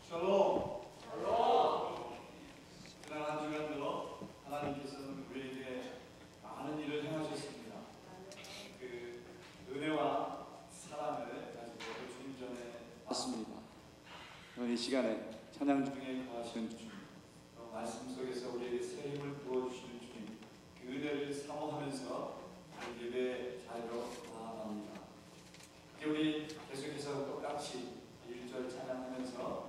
샬롬. 샬롬. 지난 한 주간도 하나님께서는 우리에게 많은 일을 행하셨습니다. 그 은혜와 사랑을 가지고 주님 전에 왔습니다. 오늘 이 시간에 찬양 중에 거하시는 주님, 말씀 속에서 우리에게 새 힘을 부어주시는 주님, 그 은혜를 사모하면서 예배 자리로 나아갑니다. 우리 계속해서 똑같이 1절 찬양하면서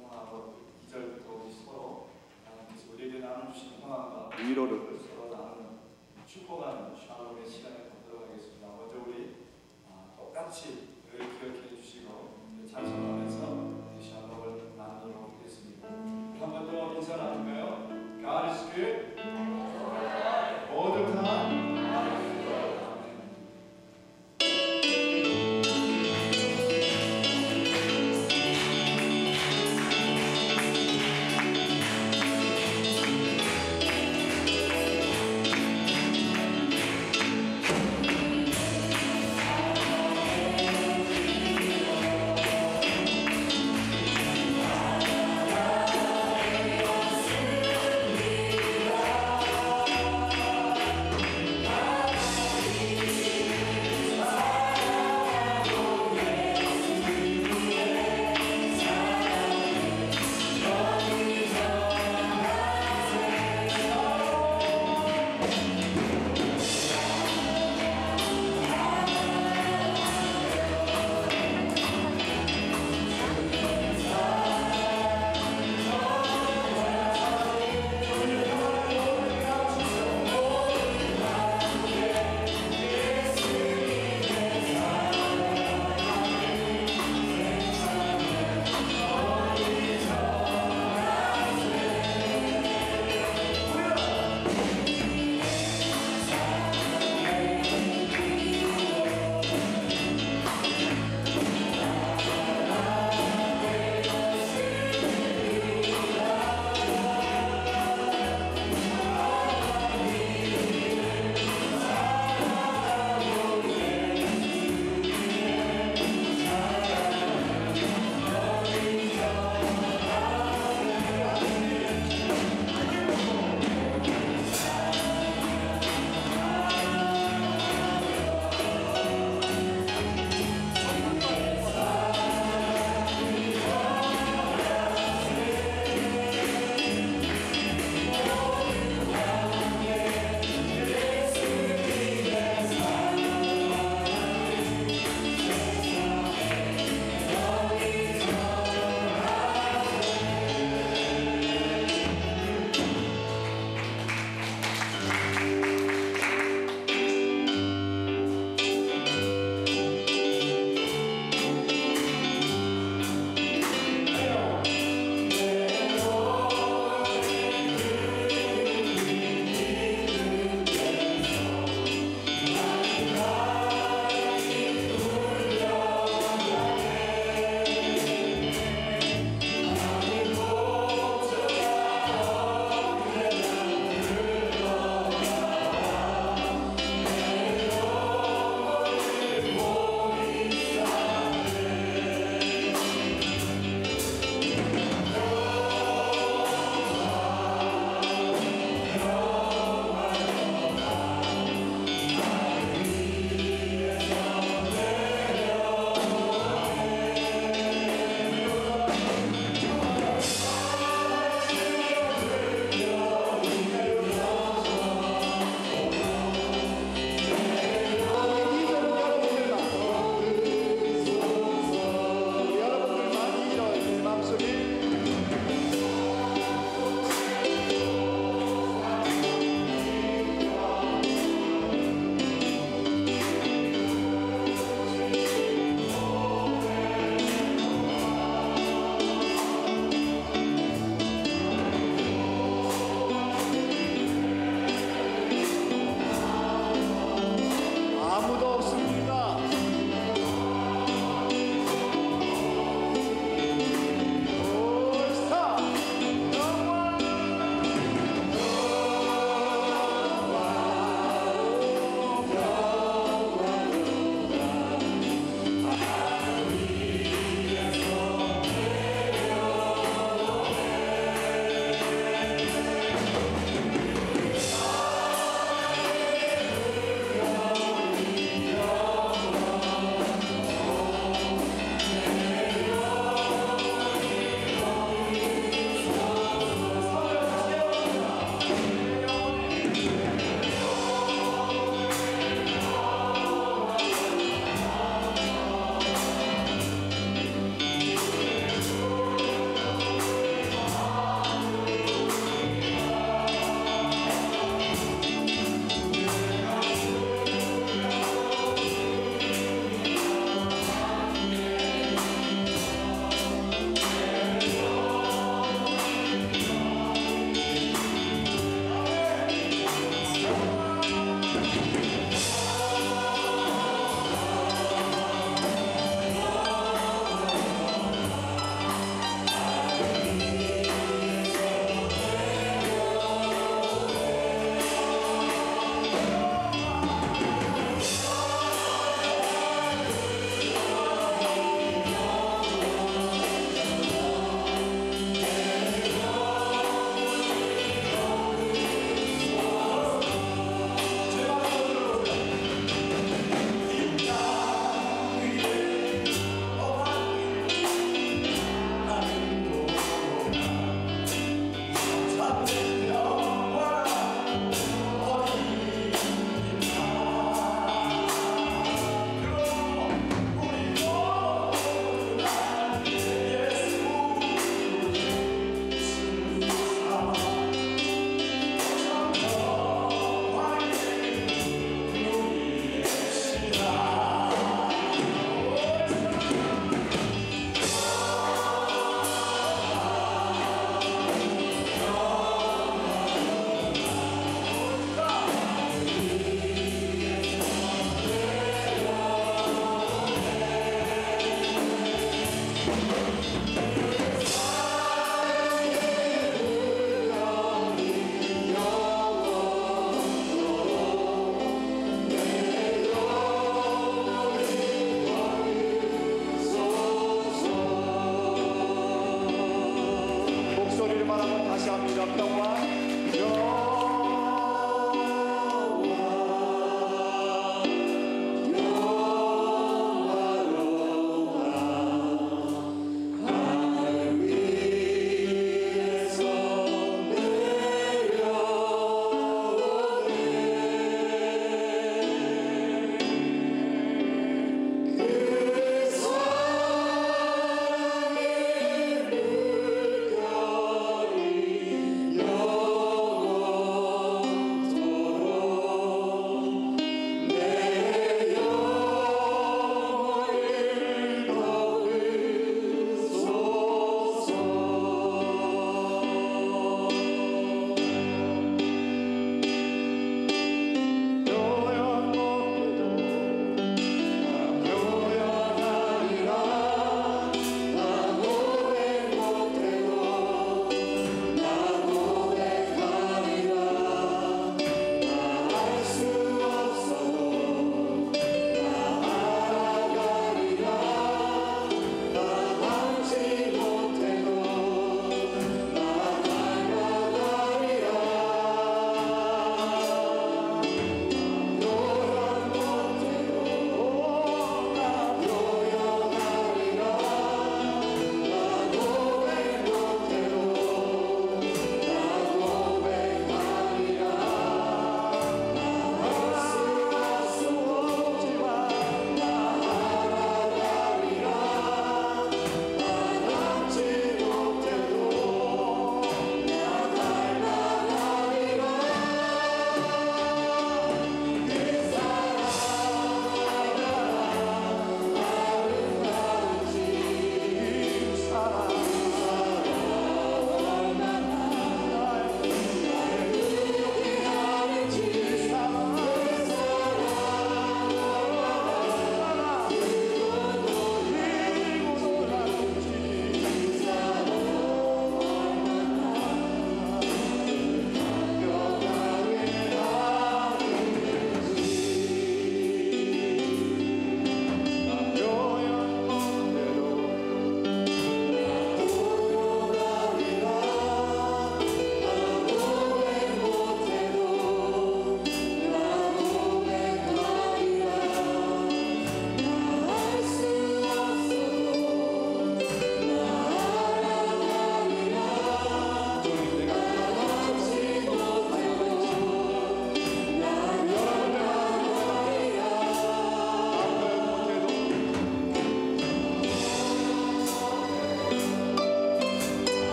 평안하고 2절부터 우리 서로 하나님께서 우리에게 나눠주신 평안과 위로를 서로 나누는 축복하는 샬롬의 시간에 갖도록 하겠습니다. 먼저 우리 똑같이 늘 기억해 주시고 찬송하면서 이 샬롬을 나누도록 하겠습니다. 한 번 더 인사 나눌까요? God is good all the time.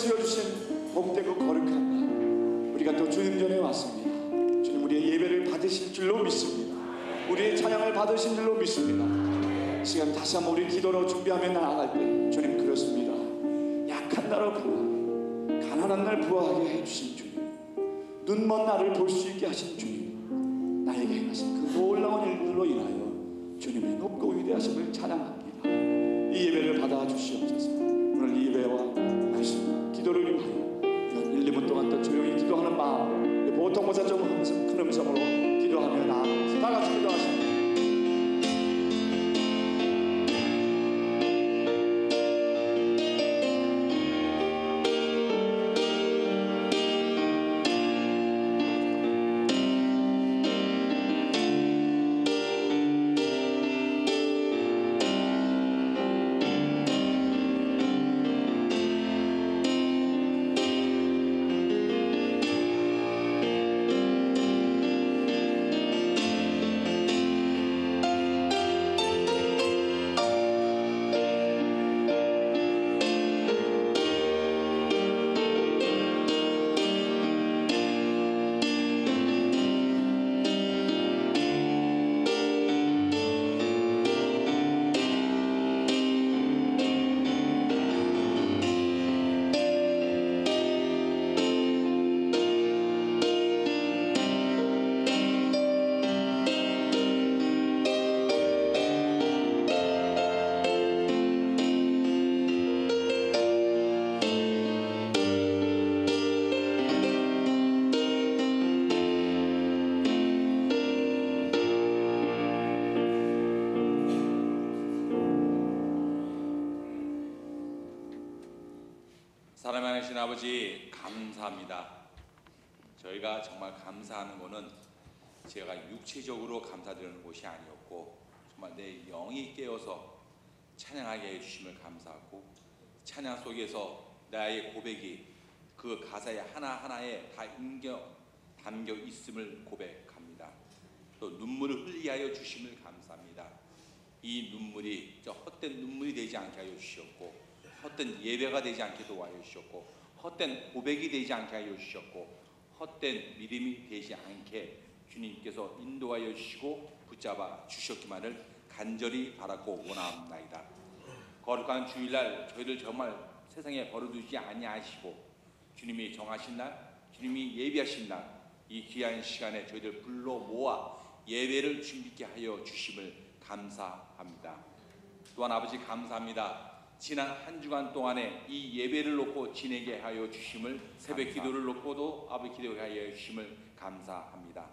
세워주신 복되고 거룩한 날, 우리가 또 주님 전에 왔습니다. 주님, 우리의 예배를 받으실 줄로 믿습니다. 우리의 찬양을 받으신 줄로 믿습니다. 시간 다시 한번 우리 기도로 준비하며 나아갈 때, 주님 그렇습니다. 약한 나로 가난한 날 부하게 해주신 주님, 눈먼 나를 볼 수 있게 하신 주님, 나에게 행하신 그 놀라운 일들로 인하여 주님의 높고 위대하심을 찬양합니다. 이 예배를 받아 주시옵소서. 오늘 이 예배와 말씀, 기도를 위하여 1, 2분 동안 또 조용히 기도하는 마음, 보통보다 좀 큰 음성으로 기도하며 나아가면서 다 같이 기도하십니다. 사랑하신 아버지, 감사합니다. 저희가 정말 감사하는 것은 제가 육체적으로 감사드리는 것이 아니었고, 정말 내 영이 깨어서 찬양하게 해주심을 감사하고, 찬양 속에서 나의 고백이 그 가사의 하나하나에 다 담겨 있음을 고백합니다. 또 눈물을 흘리게 하여 주심을 감사합니다. 이 눈물이 헛된 눈물이 되지 않게 하여 주셨고, 헛된 예배가 되지 않게 도와여 주셨고, 헛된 고백이 되지 않게 하여 주셨고, 헛된 믿음이 되지 않게 주님께서 인도하여 주시고 붙잡아 주셨기만을 간절히 바라고 원하옵나이다. 거룩한 주일날 저희를 정말 세상에 버려두지 아니하시고, 주님이 정하신 날, 주님이 예비하신 날, 이 귀한 시간에 저희들 불러 모아 예배를 준비케 하여 주심을 감사합니다. 또한 아버지 감사합니다. 지난 한 주간 동안에 이 예배를 놓고 지내게 하여 주심을, 새벽 기도를 놓고도 아버지 기도하게 하여 주심을 감사합니다.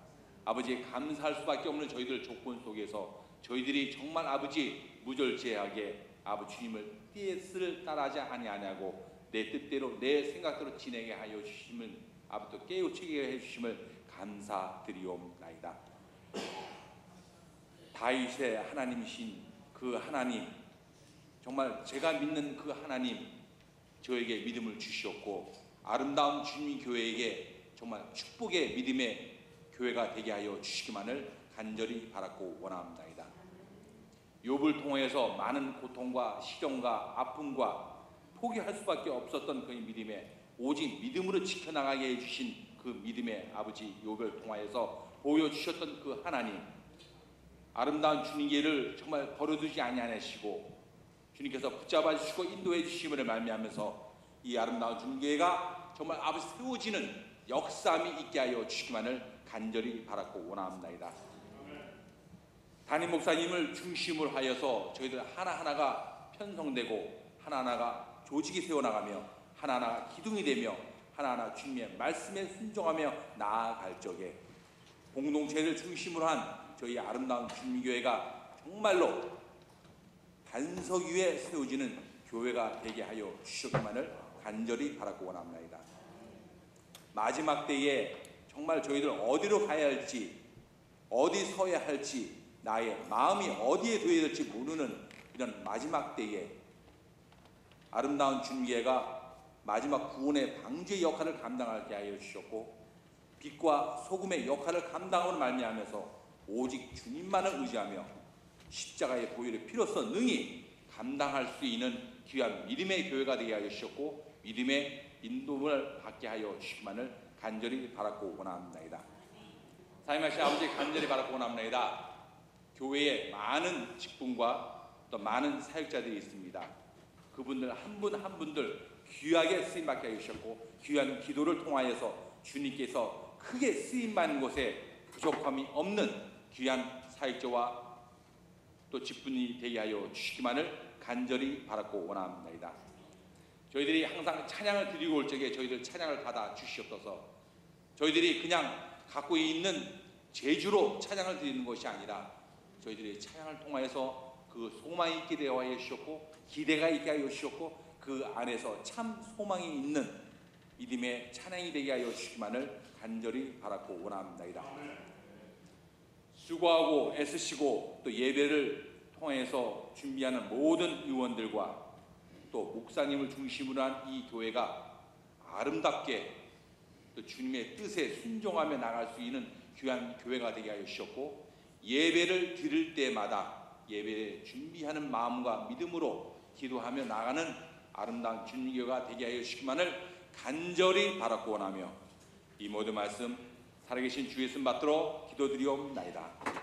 아버지, 감사할 수밖에 없는 저희들 조건 속에서 저희들이 정말 아버지 무절제하게 아버지 주님을 뜻을 따라하지 아니하냐고 내 뜻대로 내 생각대로 지내게 하여 주심을 아버지 또 깨우치게 해 주심을 감사드리옵나이다. 다윗의 하나님이신 그 하나님, 정말 제가 믿는 그 하나님 저에게 믿음을 주시었고, 아름다운 주님 교회에게 정말 축복의 믿음의 교회가 되게 하여 주시기만을 간절히 바랐고 원합니다. 욥을 통해서 많은 고통과 시련과 아픔과 포기할 수밖에 없었던 그 믿음에 오직 믿음으로 지켜나가게 해주신 그 믿음의 아버지 욥을 통하여서 보여주셨던 그 하나님, 아름다운 주님께를 정말 버려두지 아니하시고 주님께서 붙잡아 주시고 인도해 주심을 말미암아서 이 아름다운 주님께가 정말 아버지 세워지는 역사함이 있게 하여 주시기만을 간절히 바랐고 원합니다. 담임 목사님을 중심으로 하여서 저희들 하나하나가 편성되고 하나하나가 조직이 세워나가며 하나하나가 기둥이 되며 하나하나 주님의 말씀에 순종하며 나아갈 적에 공동체를 중심으로 한 저희 아름다운 주님교회가 정말로 반석 위에 세워지는 교회가 되게 하여 주시기만을 간절히 바라고 원합니다. 마지막 때에 정말 저희들 어디로 가야 할지, 어디 서야 할지, 나의 마음이 어디에 둬야 될지 모르는 이런 마지막 때에 아름다운 주님께가 마지막 구원의 방주의 역할을 감당하게 하여 주셨고, 빛과 소금의 역할을 감당함으로 말미암아서 오직 주님만을 의지하며 십자가의 보혈의 피로써 능히 감당할 수 있는 귀한 믿음의 교회가 되게 하여 주셨고, 믿음의 인도를 받게 하여 주시기만을 간절히 바라고 원합니다. 사임하신 아버지 간절히 바라고 원합니다. 교회에 많은 직분과 또 많은 사역자들이 있습니다. 그분들 한 분 한 분들 귀하게 쓰임받게 해주셨고 귀한 기도를 통하여서 주님께서 크게 쓰임받는 곳에 부족함이 없는 귀한 사역자와 또 직분이 되게 하여 주시기만을 간절히 바라고 원합니다. 저희들이 항상 찬양을 드리고 올 적에 저희들 찬양을 받아 주시옵소서. 저희들이 그냥 갖고 있는 재주로 찬양을 드리는 것이 아니라 저희들이 찬양을 통하여서 그 소망이 있게 되어 하여 주셨고 기대가 있게 하여 주셨고 그 안에서 참 소망이 있는 믿음의 찬양이 되게 하여 주시기만을 간절히 바라고 원합니다. 수고하고 애쓰시고 또 예배를 통해서 준비하는 모든 의원들과 또 목사님을 중심으로 한 이 교회가 아름답게 또 주님의 뜻에 순종하며 나갈 수 있는 귀한 교회가 되게 하여 주셨고 예배를 드릴 때마다 예배를 준비하는 마음과 믿음으로 기도하며 나가는 아름다운 주님교회가 되게 하여 주시기만을 간절히 바라고 원하며 이 모든 말씀 살아계신 주 예수 받들어 기도드리옵나이다.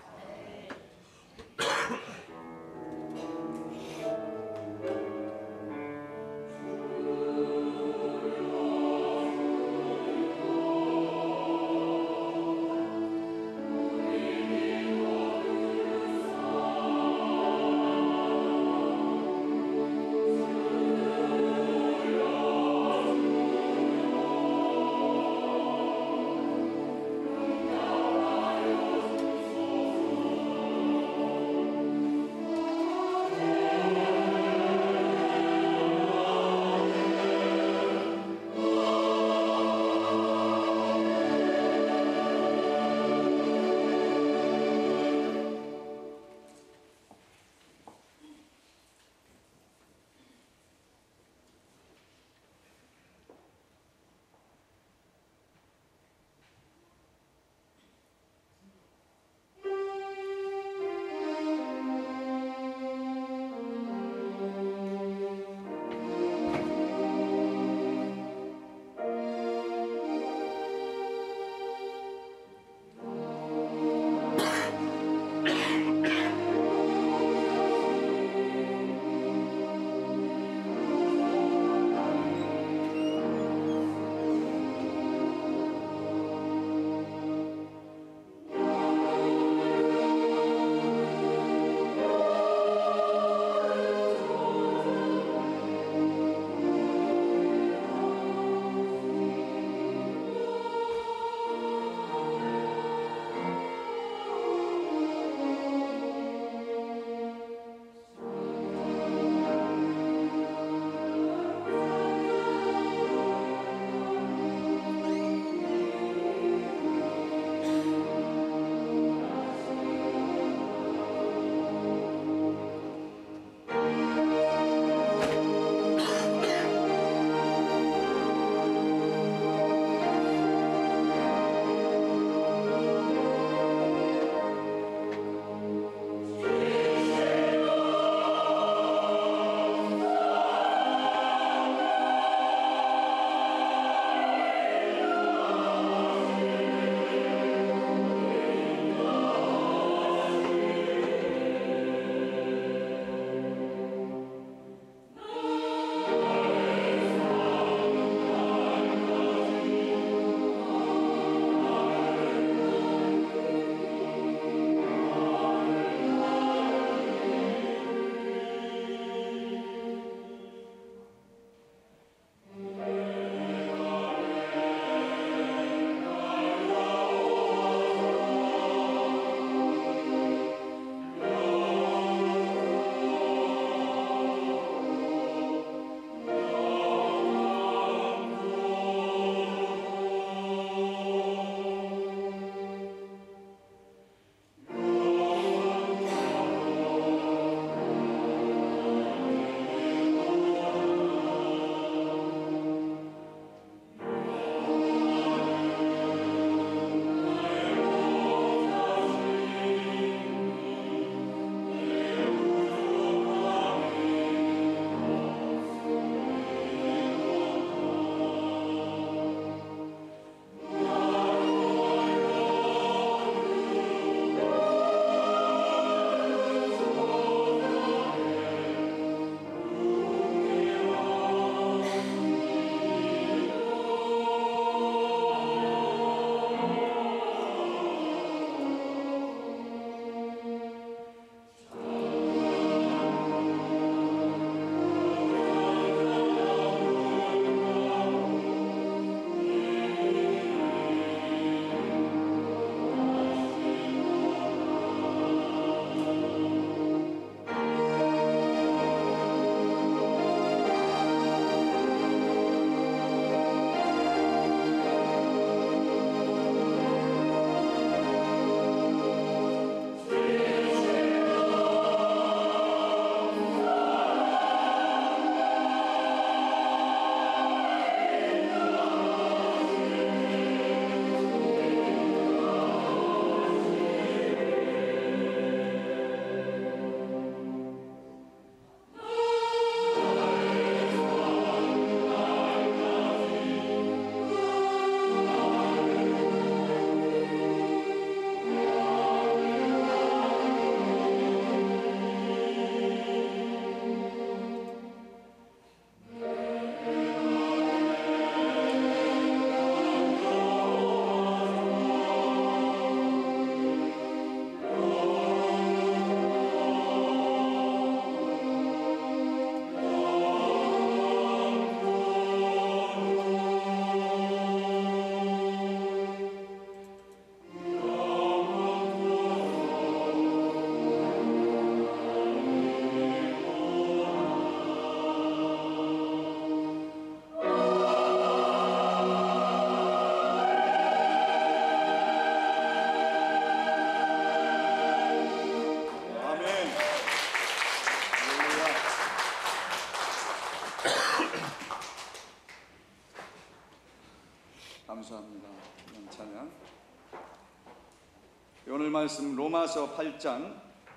말씀 로마서 8장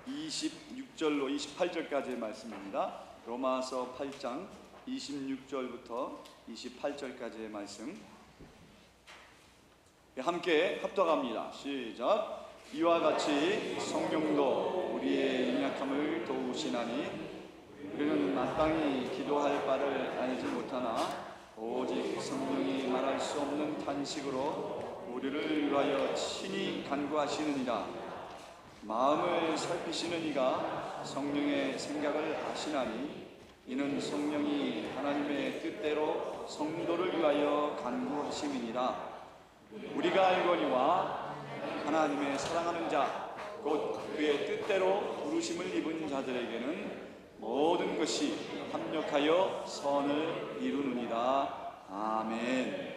26절로 28절까지의 말씀입니다. 로마서 8장 26절부터 28절까지의 말씀 함께 합독합니다. 시작. 이와 같이 성령도 우리의 연약함을 도우시나니 우리는 마땅히 기도할 바를 알지 못하나 오직 성령이 말할 수 없는 탄식으로 우리를 위하여 친히 간구하시느니라. 마음을 살피시는 이가 성령의 생각을 아시나니 이는 성령이 하나님의 뜻대로 성도를 위하여 간구하심이니라. 우리가 알거니와 하나님의 사랑하는 자 곧 그의 뜻대로 부르심을 입은 자들에게는 모든 것이 합력하여 선을 이루느니라. 아멘.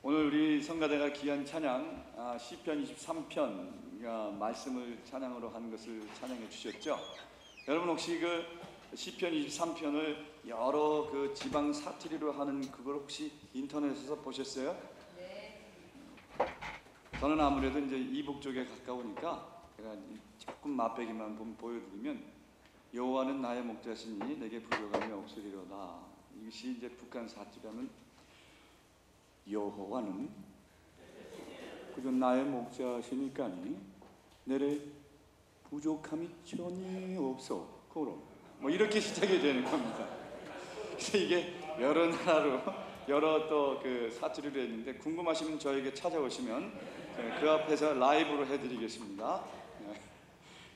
오늘 우리 성가대가 귀한 찬양 시편 23편 말씀을 찬양으로 한 것을 찬양해 주셨죠. 여러분 혹시 그 시편 23편을 여러 그 지방 사투리로 하는 그걸 혹시 인터넷에서 보셨어요? 네. 저는 아무래도 이제 이북 쪽에 가까우니까 제가 조금 맛배기만 보여드리면 여호와는 나의 목자시니 내게 부족함이 없으리로다. 이것이 이제 북한 사투리라면 여호와는 그저 나의 목자시니까니 내래 부족함이 전혀 없어. 그럼 뭐 이렇게 시작이 되는 겁니다. 그래서 이게 여러 나라로 여러 또 그 사투리로 했는데 궁금하시면 저에게 찾아오시면 그 앞에서 라이브로 해드리겠습니다.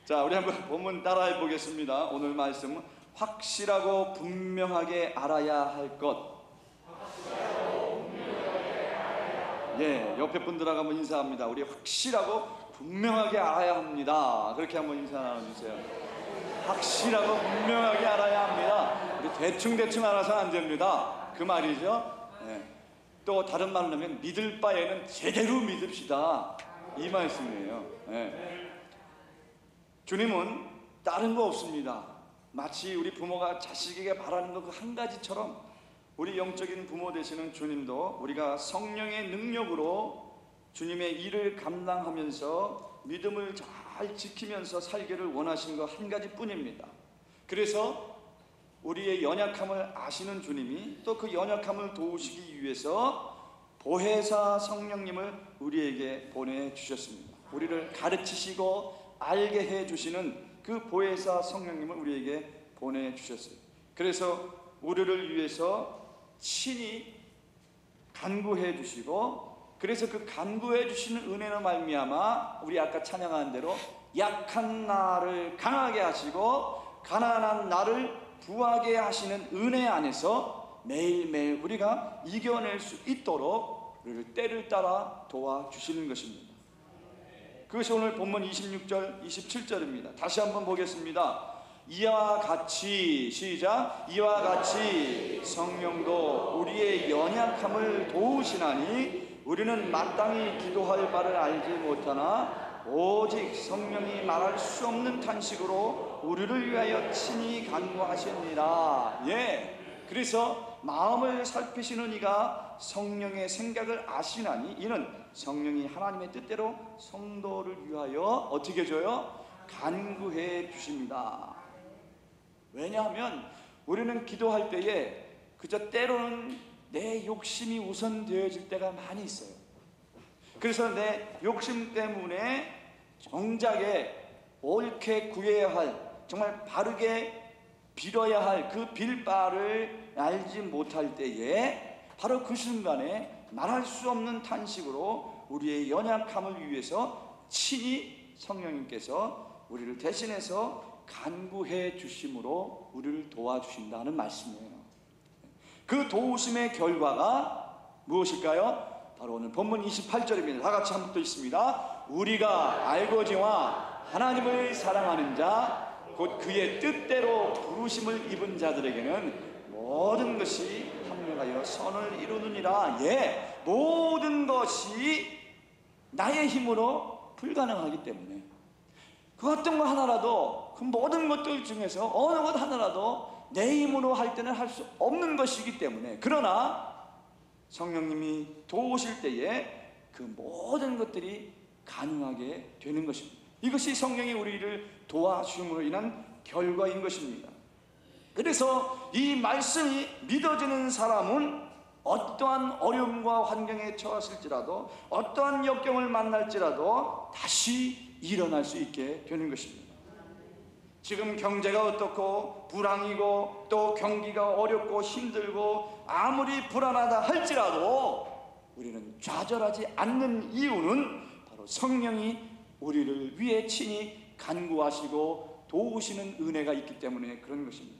자, 우리 한번 본문 따라해 보겠습니다. 오늘 말씀은 확실하고 분명하게 알아야 할 것. 예, 옆에 분들하고 한번 인사합니다. 우리 확실하고 분명하게 알아야 합니다. 그렇게 한번 인사 나눠주세요. 확실하고 분명하게 알아야 합니다. 우리 대충 알아서는 안 됩니다. 그 말이죠. 예. 또 다른 말로 하면 믿을 바에는 제대로 믿읍시다. 이 말씀이에요. 예. 주님은 다른 거 없습니다. 마치 우리 부모가 자식에게 바라는 것 그 한 가지처럼 우리 영적인 부모 되시는 주님도 우리가 성령의 능력으로 주님의 일을 감당하면서 믿음을 잘 지키면서 살기를 원하신 것 한 가지뿐입니다. 그래서 우리의 연약함을 아시는 주님이 또 그 연약함을 도우시기 위해서 보혜사 성령님을 우리에게 보내주셨습니다. 우리를 가르치시고 알게 해주시는 그 보혜사 성령님을 우리에게 보내주셨어요. 그래서 우리를 위해서 친히 간구해 주시고 그래서 그 간구해 주시는 은혜로 말미암아 우리 아까 찬양한 대로 약한 나를 강하게 하시고 가난한 나를 부하게 하시는 은혜 안에서 매일매일 우리가 이겨낼 수 있도록 우리를 때를 따라 도와주시는 것입니다. 그것이 오늘 본문 26절 27절입니다. 다시 한번 보겠습니다. 이와 같이 시작. 이와 같이 성령도 우리의 연약함을 도우시나니 우리는 마땅히 기도할 바를 알지 못하나 오직 성령이 말할 수 없는 탄식으로 우리를 위하여 친히 간구하시니라. 예. 그래서 마음을 살피시는 이가 성령의 생각을 아시나니 이는 성령이 하나님의 뜻대로 성도를 위하여 어떻게 해줘요? 간구해 주십니다. 왜냐하면 우리는 기도할 때에 그저 때로는 내 욕심이 우선되어질 때가 많이 있어요. 그래서 내 욕심 때문에 정작에 옳게 구해야 할 정말 바르게 빌어야 할 그 빌 바를 알지 못할 때에 바로 그 순간에 말할 수 없는 탄식으로 우리의 연약함을 위해서 친히 성령님께서 우리를 대신해서 간구해 주심으로 우리를 도와주신다는 말씀이에요. 그 도우심의 결과가 무엇일까요? 바로 오늘 본문 28절입니다. 다 같이 한번 또 있습니다. 우리가 알거니와 하나님을 사랑하는 자 곧 그의 뜻대로 부르심을 입은 자들에게는 모든 것이 합력하여 선을 이루느니라. 예, 모든 것이 나의 힘으로 불가능하기 때문에 그 어떤 것 하나라도 그 모든 것들 중에서 어느 것 하나라도 내 힘으로 할 때는 할 수 없는 것이기 때문에 그러나 성령님이 도우실 때에 그 모든 것들이 가능하게 되는 것입니다. 이것이 성령이 우리를 도와주심으로 인한 결과인 것입니다. 그래서 이 말씀이 믿어지는 사람은 어떠한 어려움과 환경에 처했을지라도, 어떠한 역경을 만날지라도 다시 일어날 수 있게 되는 것입니다. 지금 경제가 어떻고 불황이고 또 경기가 어렵고 힘들고 아무리 불안하다 할지라도 우리는 좌절하지 않는 이유는 바로 성령이 우리를 위해 친히 간구하시고 도우시는 은혜가 있기 때문에 그런 것입니다.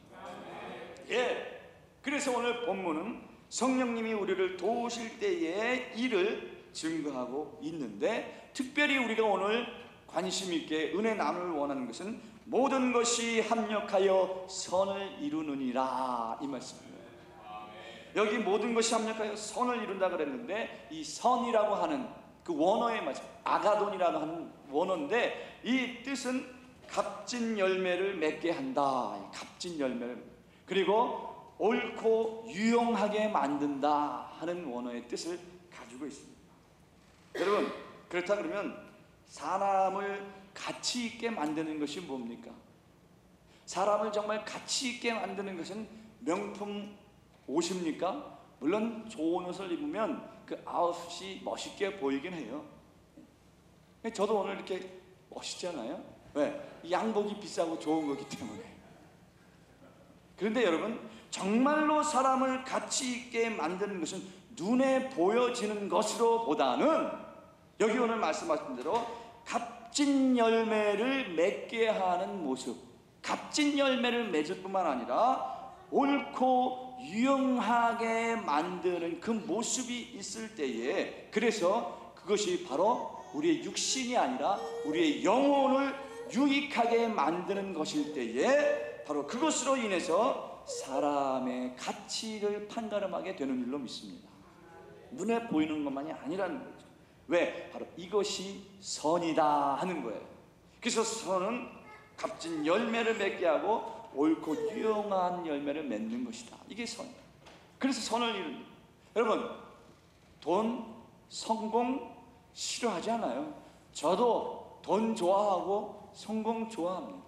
그래서 오늘 본문은 성령님이 우리를 도우실 때의 일을 증거하고 있는데, 특별히 우리가 오늘 관심 있게 은혜 나눌 원하는 것은 모든 것이 합력하여 선을 이루느니라, 이 말씀입니다. 여기 모든 것이 합력하여 선을 이룬다 그랬는데, 이 선이라고 하는 그 원어의 맞아 아가돈이라고 하는 원어인데, 이 뜻은 값진 열매를 맺게 한다. 값진 열매를, 그리고 옳고 유용하게 만든다 하는 원어의 뜻을 가지고 있습니다. 여러분, 그렇다 그러면 사람을 가치 있게 만드는 것이 뭡니까? 사람을 정말 가치 있게 만드는 것은 명품 옷입니까? 물론 좋은 옷을 입으면 그 아웃핏이 멋있게 보이긴 해요. 저도 오늘 이렇게 멋있잖아요. 왜? 양복이 비싸고 좋은 거기 때문에. 그런데 여러분, 정말로 사람을 가치 있게 만드는 것은 눈에 보여지는 것으로 보다는, 여기 오늘 말씀하신 대로 값진 열매를 맺게 하는 모습, 값진 열매를 맺을 뿐만 아니라 옳고 유용하게 만드는 그 모습이 있을 때에, 그래서 그것이 바로 우리의 육신이 아니라 우리의 영혼을 유익하게 만드는 것일 때에, 바로 그것으로 인해서 사람의 가치를 판가름하게 되는 줄로 믿습니다. 눈에 보이는 것만이 아니라는 거죠. 왜? 바로 이것이 선이다 하는 거예요. 그래서 선은 값진 열매를 맺게 하고 옳고 유용한 열매를 맺는 것이다. 이게 선이다. 그래서 선을 이루는, 여러분, 돈, 성공 싫어하지 않아요. 저도 돈 좋아하고 성공 좋아합니다.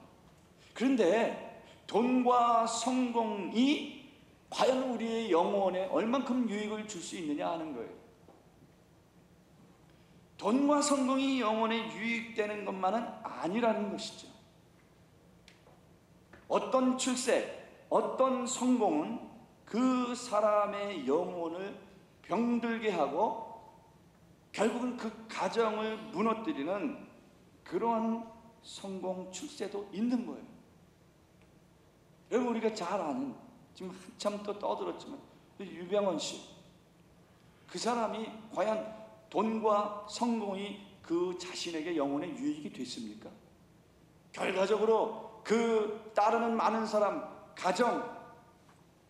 그런데 돈과 성공이 과연 우리의 영혼에 얼만큼 유익을 줄 수 있느냐 하는 거예요. 돈과 성공이 영혼에 유익되는 것만은 아니라는 것이죠. 어떤 출세, 어떤 성공은 그 사람의 영혼을 병들게 하고 결국은 그 가정을 무너뜨리는 그러한 성공, 출세도 있는 거예요. 여러분, 우리가 잘 아는, 지금 한참 또 떠들었지만 유병원 씨, 그 사람이 과연 돈과 성공이 그 자신에게 영혼의 유익이 됐습니까? 결과적으로 그 따르는 많은 사람, 가정,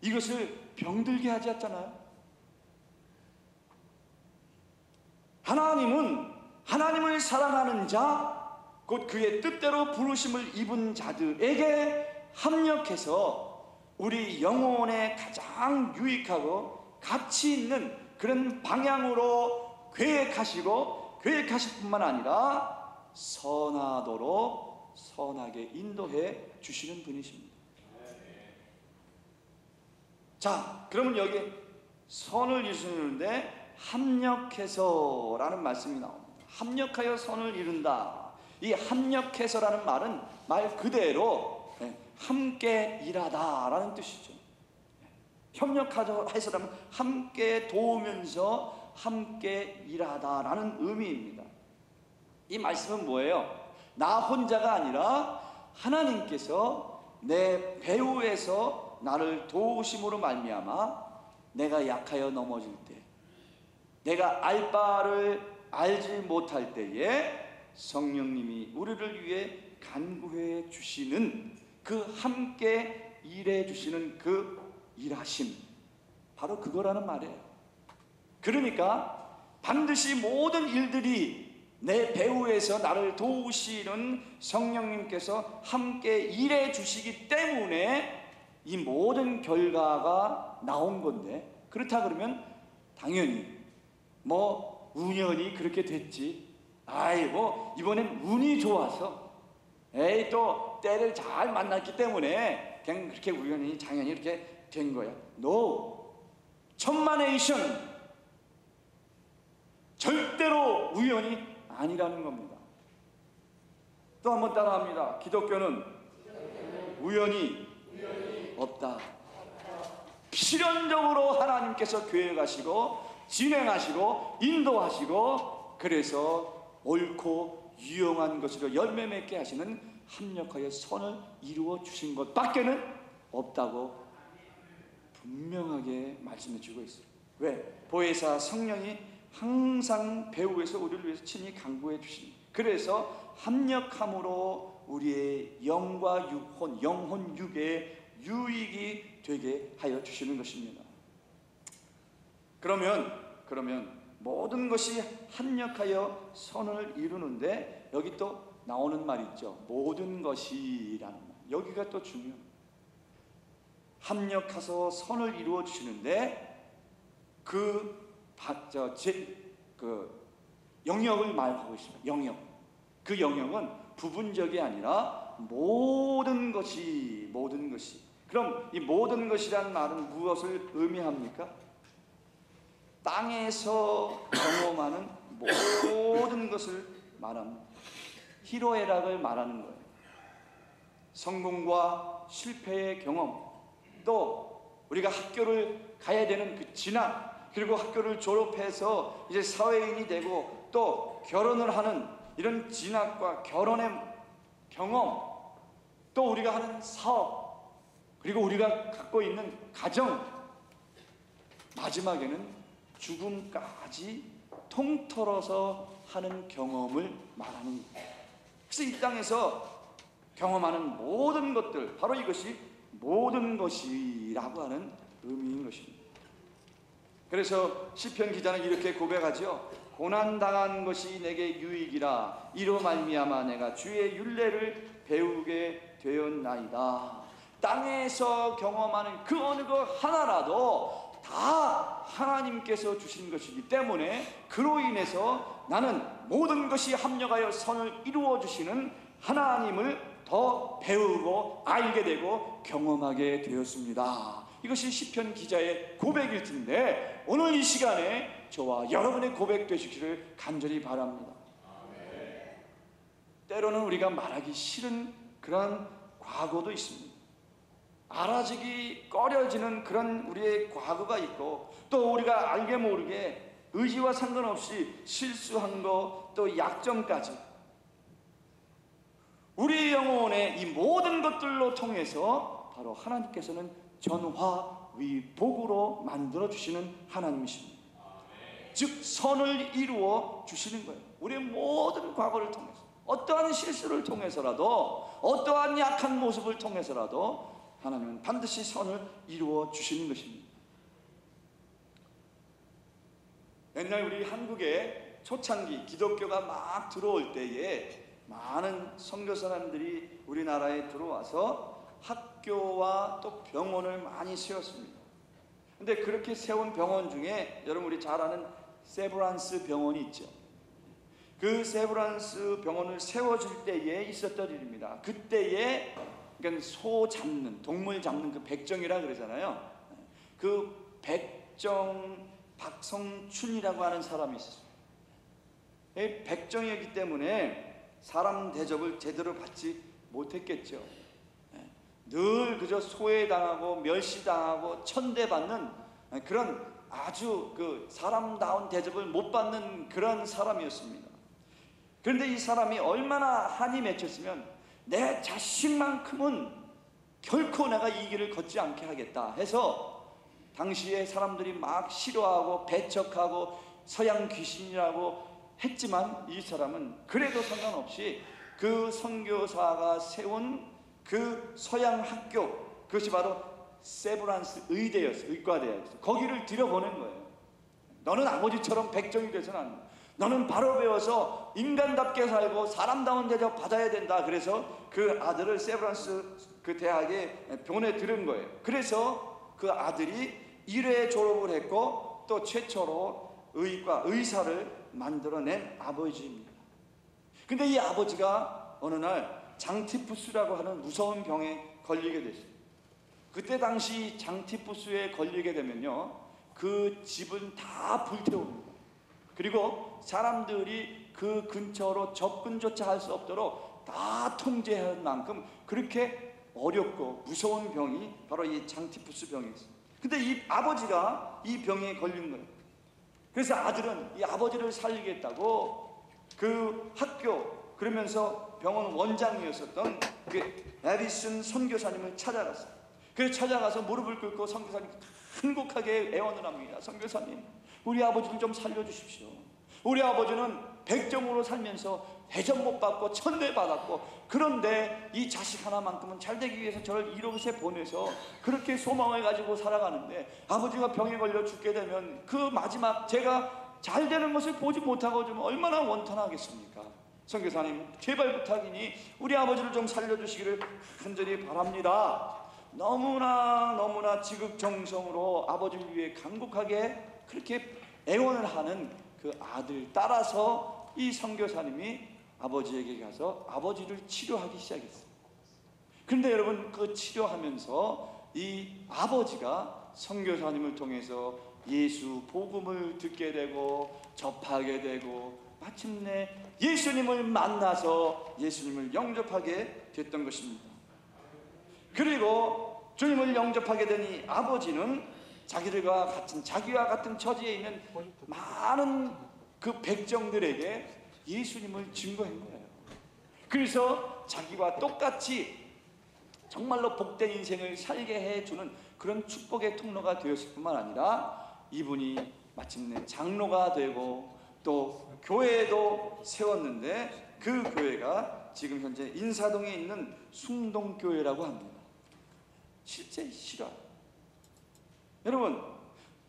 이것을 병들게 하지 않잖아요. 하나님을 사랑하는 자, 곧 그의 뜻대로 부르심을 입은 자들에게 합력해서 우리 영혼에 가장 유익하고 가치 있는 그런 방향으로 계획하실 뿐만 아니라 선하도록 선하게 인도해 주시는 분이십니다. 자, 그러면 여기 선을 이루는데 합력해서 라는 말씀이 나옵니다. 합력하여 선을 이룬다. 이 합력해서라는 말은 말 그대로 함께 일하다 라는 뜻이죠. 협력해서라면 함께 도우면서 함께 일하다 라는 의미입니다. 이 말씀은 뭐예요? 나 혼자가 아니라 하나님께서 내 배후에서 나를 도우심으로 말미암아 내가 약하여 넘어질 때, 내가 알 바를 알지 못할 때에 성령님이 우리를 위해 간구해 주시는 그 함께 일해 주시는 그 일하심, 바로 그거라는 말이에요. 그러니까 반드시 모든 일들이 내 배후에서 나를 도우시는 성령님께서 함께 일해 주시기 때문에 이 모든 결과가 나온 건데, 그렇다 그러면 당연히 뭐 우연히 그렇게 됐지, 아이고 이번엔 운이 좋아서 에이 또 때를 잘 만났기 때문에 그냥 그렇게 우연히 당연히 이렇게 된 거야. No, 천만에이션, 절대로 우연이 아니라는 겁니다. 또 한번 따라합니다. 기독교는 우연이 없다. 필연적으로 하나님께서 계획하시고 진행하시고 인도하시고, 그래서 옳고 유용한 것으로 열매 맺게 하시는 합력하여 선을 이루어 주신 것밖에는 없다고 분명하게 말씀해 주고 있어요. 왜? 보혜사 성령이 항상 배후에서 우리를 위해서 친히 강구해 주시니, 그래서 합력함으로 우리의 영과 육혼, 영혼 육의 유익이 되게 하여 주시는 것입니다. 그러면 모든 것이 합력하여 선을 이루는데, 여기 또 나오는 말 있죠. 모든 것이라는 말. 여기가 또 중요해요. 합력해서 선을 이루어 주시는데 그 영역을 말하고 있습니다. 영역. 그 영역은 부분적이 아니라 모든 것이. 그럼 이 모든 것이란 말은 무엇을 의미합니까? 땅에서 경험하는 모든 것을 말합니다. 희로애락을 말하는 거예요. 성공과 실패의 경험, 또 우리가 학교를 가야 되는 그 진학, 그리고 학교를 졸업해서 이제 사회인이 되고 또 결혼을 하는 이런 진학과 결혼의 경험, 또 우리가 하는 사업, 그리고 우리가 갖고 있는 가정, 마지막에는 죽음까지 통틀어서 하는 경험을 말하는 거예요. 그래서 이 땅에서 경험하는 모든 것들, 바로 이것이 모든 것이라고 하는 의미인 것입니다. 그래서 시편 기자는 이렇게 고백하죠. 고난당한 것이 내게 유익이라, 이로 말미암아 내가 주의 율례를 배우게 되었나이다. 땅에서 경험하는 그 어느 것 하나라도 다 하나님께서 주신 것이기 때문에, 그로 인해서 나는 모든 것이 합력하여 선을 이루어 주시는 하나님을 더 배우고 알게 되고 경험하게 되었습니다. 이것이 시편 기자의 고백일 텐데, 오늘 이 시간에 저와 여러분의 고백 되시기를 간절히 바랍니다. 때로는 우리가 말하기 싫은 그런 과거도 있습니다. 알아지기 꺼려지는 그런 우리의 과거가 있고, 또 우리가 알게 모르게 의지와 상관없이 실수한 거, 또 약점까지 우리 영혼의 이 모든 것들로 통해서 바로 하나님께서는 전화위복으로 만들어 주시는 하나님이십니다. 즉 선을 이루어 주시는 거예요. 우리의 모든 과거를 통해서, 어떠한 실수를 통해서라도, 어떠한 약한 모습을 통해서라도 하나님은 반드시 선을 이루어 주시는 것입니다. 옛날 우리 한국에 초창기 기독교가 막 들어올 때에 많은 선교사님들이 우리나라에 들어와서 학교와 또 병원을 많이 세웠습니다. 근데 그렇게 세운 병원 중에 여러분 우리 잘 아는 세브란스 병원이 있죠. 그 세브란스 병원을 세워질 때에 있었던 일입니다. 그때에 그러니까 소 잡는, 동물 잡는 그 백정이라 그러잖아요. 그 백정 박성춘이라고 하는 사람이 있었어요. 백정이었기 때문에 사람 대접을 제대로 받지 못했겠죠. 늘 그저 소외당하고 멸시당하고 천대받는 그런 아주 그 사람다운 대접을 못 받는 그런 사람이었습니다. 그런데 이 사람이 얼마나 한이 맺혔으면, 내 자식만큼은 결코 내가 이 길을 걷지 않게 하겠다 해서 당시에 사람들이 막 싫어하고 배척하고 서양 귀신이라고 했지만, 이 사람은 그래도 상관없이 그 선교사가 세운 그 서양 학교, 그것이 바로 세브란스 의대였어요. 의과대였어요. 거기를 들여보낸 거예요. 너는 아버지처럼 백정이 돼서는 안 돼. 너는 바로 배워서 인간답게 살고 사람다운 대접 받아야 된다. 그래서 그 아들을 세브란스 그 대학에 보내들은 거예요. 그래서 그 아들이 1회 졸업을 했고 또 최초로 의과 의사를 만들어낸 아버지입니다. 근데 이 아버지가 어느 날 장티푸스라고 하는 무서운 병에 걸리게 됐어요. 그때 당시 장티푸스에 걸리게 되면요, 그 집은 다 불태웁니다. 그리고 사람들이 그 근처로 접근조차 할 수 없도록 다 통제할 만큼 그렇게 어렵고 무서운 병이 바로 이 장티푸스 병이었어요. 근데 이 아버지가 이 병에 걸린 거예요. 그래서 아들은 이 아버지를 살리겠다고 그 학교, 그러면서 병원 원장이었었던 그 에디슨 선교사님을 찾아갔어요. 그래서 찾아가서 무릎을 꿇고 선교사님 간곡하게 애원을 합니다. 선교사님, 우리 아버지를 좀 살려주십시오. 우리 아버지는 백정으로 살면서 대접 못 받고 천대 받았고, 그런데 이 자식 하나만큼은 잘 되기 위해서 저를 이곳에 보내서 그렇게 소망을 가지고 살아가는데, 아버지가 병에 걸려 죽게 되면 그 마지막 제가 잘 되는 것을 보지 못하고 좀 얼마나 원탄하겠습니까? 선교사님, 제발 부탁이니 우리 아버지를 좀 살려주시기를 간절히 바랍니다. 너무나 지극정성으로 아버지를 위해 간곡하게 그렇게 애원을 하는 그 아들 따라서 이 선교사님이 아버지에게 가서 아버지를 치료하기 시작했어요. 그런데 여러분, 그 치료하면서 이 아버지가 선교사님을 통해서 예수 복음을 듣게 되고 접하게 되고, 마침내 예수님을 만나서 예수님을 영접하게 됐던 것입니다. 그리고 주님을 영접하게 되니 아버지는 자기와 같은 처지에 있는 많은 그 백정들에게 예수님을 증거한 거예요. 그래서 자기와 똑같이 정말로 복된 인생을 살게 해주는 그런 축복의 통로가 되었을 뿐만 아니라, 이분이 마침내 장로가 되고 또 교회도 세웠는데, 그 교회가 지금 현재 인사동에 있는 숭동교회라고 합니다. 실제 실화. 여러분,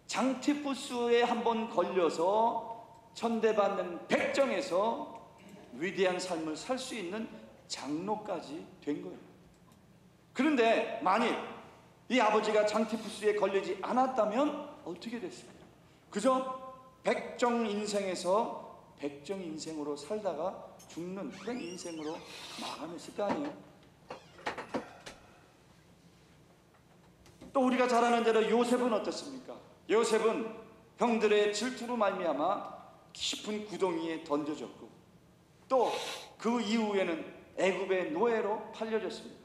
장티푸스에 한번 걸려서 천대받는 백정에서 위대한 삶을 살 수 있는 장로까지 된 거예요. 그런데 만일 이 아버지가 장티푸스에 걸리지 않았다면 어떻게 됐을까요? 그저 백정 인생에서 백정 인생으로 살다가 죽는 그런 인생으로 마감했을 거 아니에요? 또 우리가 잘 아는 대로 요셉은 어떻습니까? 요셉은 형들의 질투로 말미암아 깊은 구덩이에 던져졌고, 또 그 이후에는 애굽의 노예로 팔려졌습니다.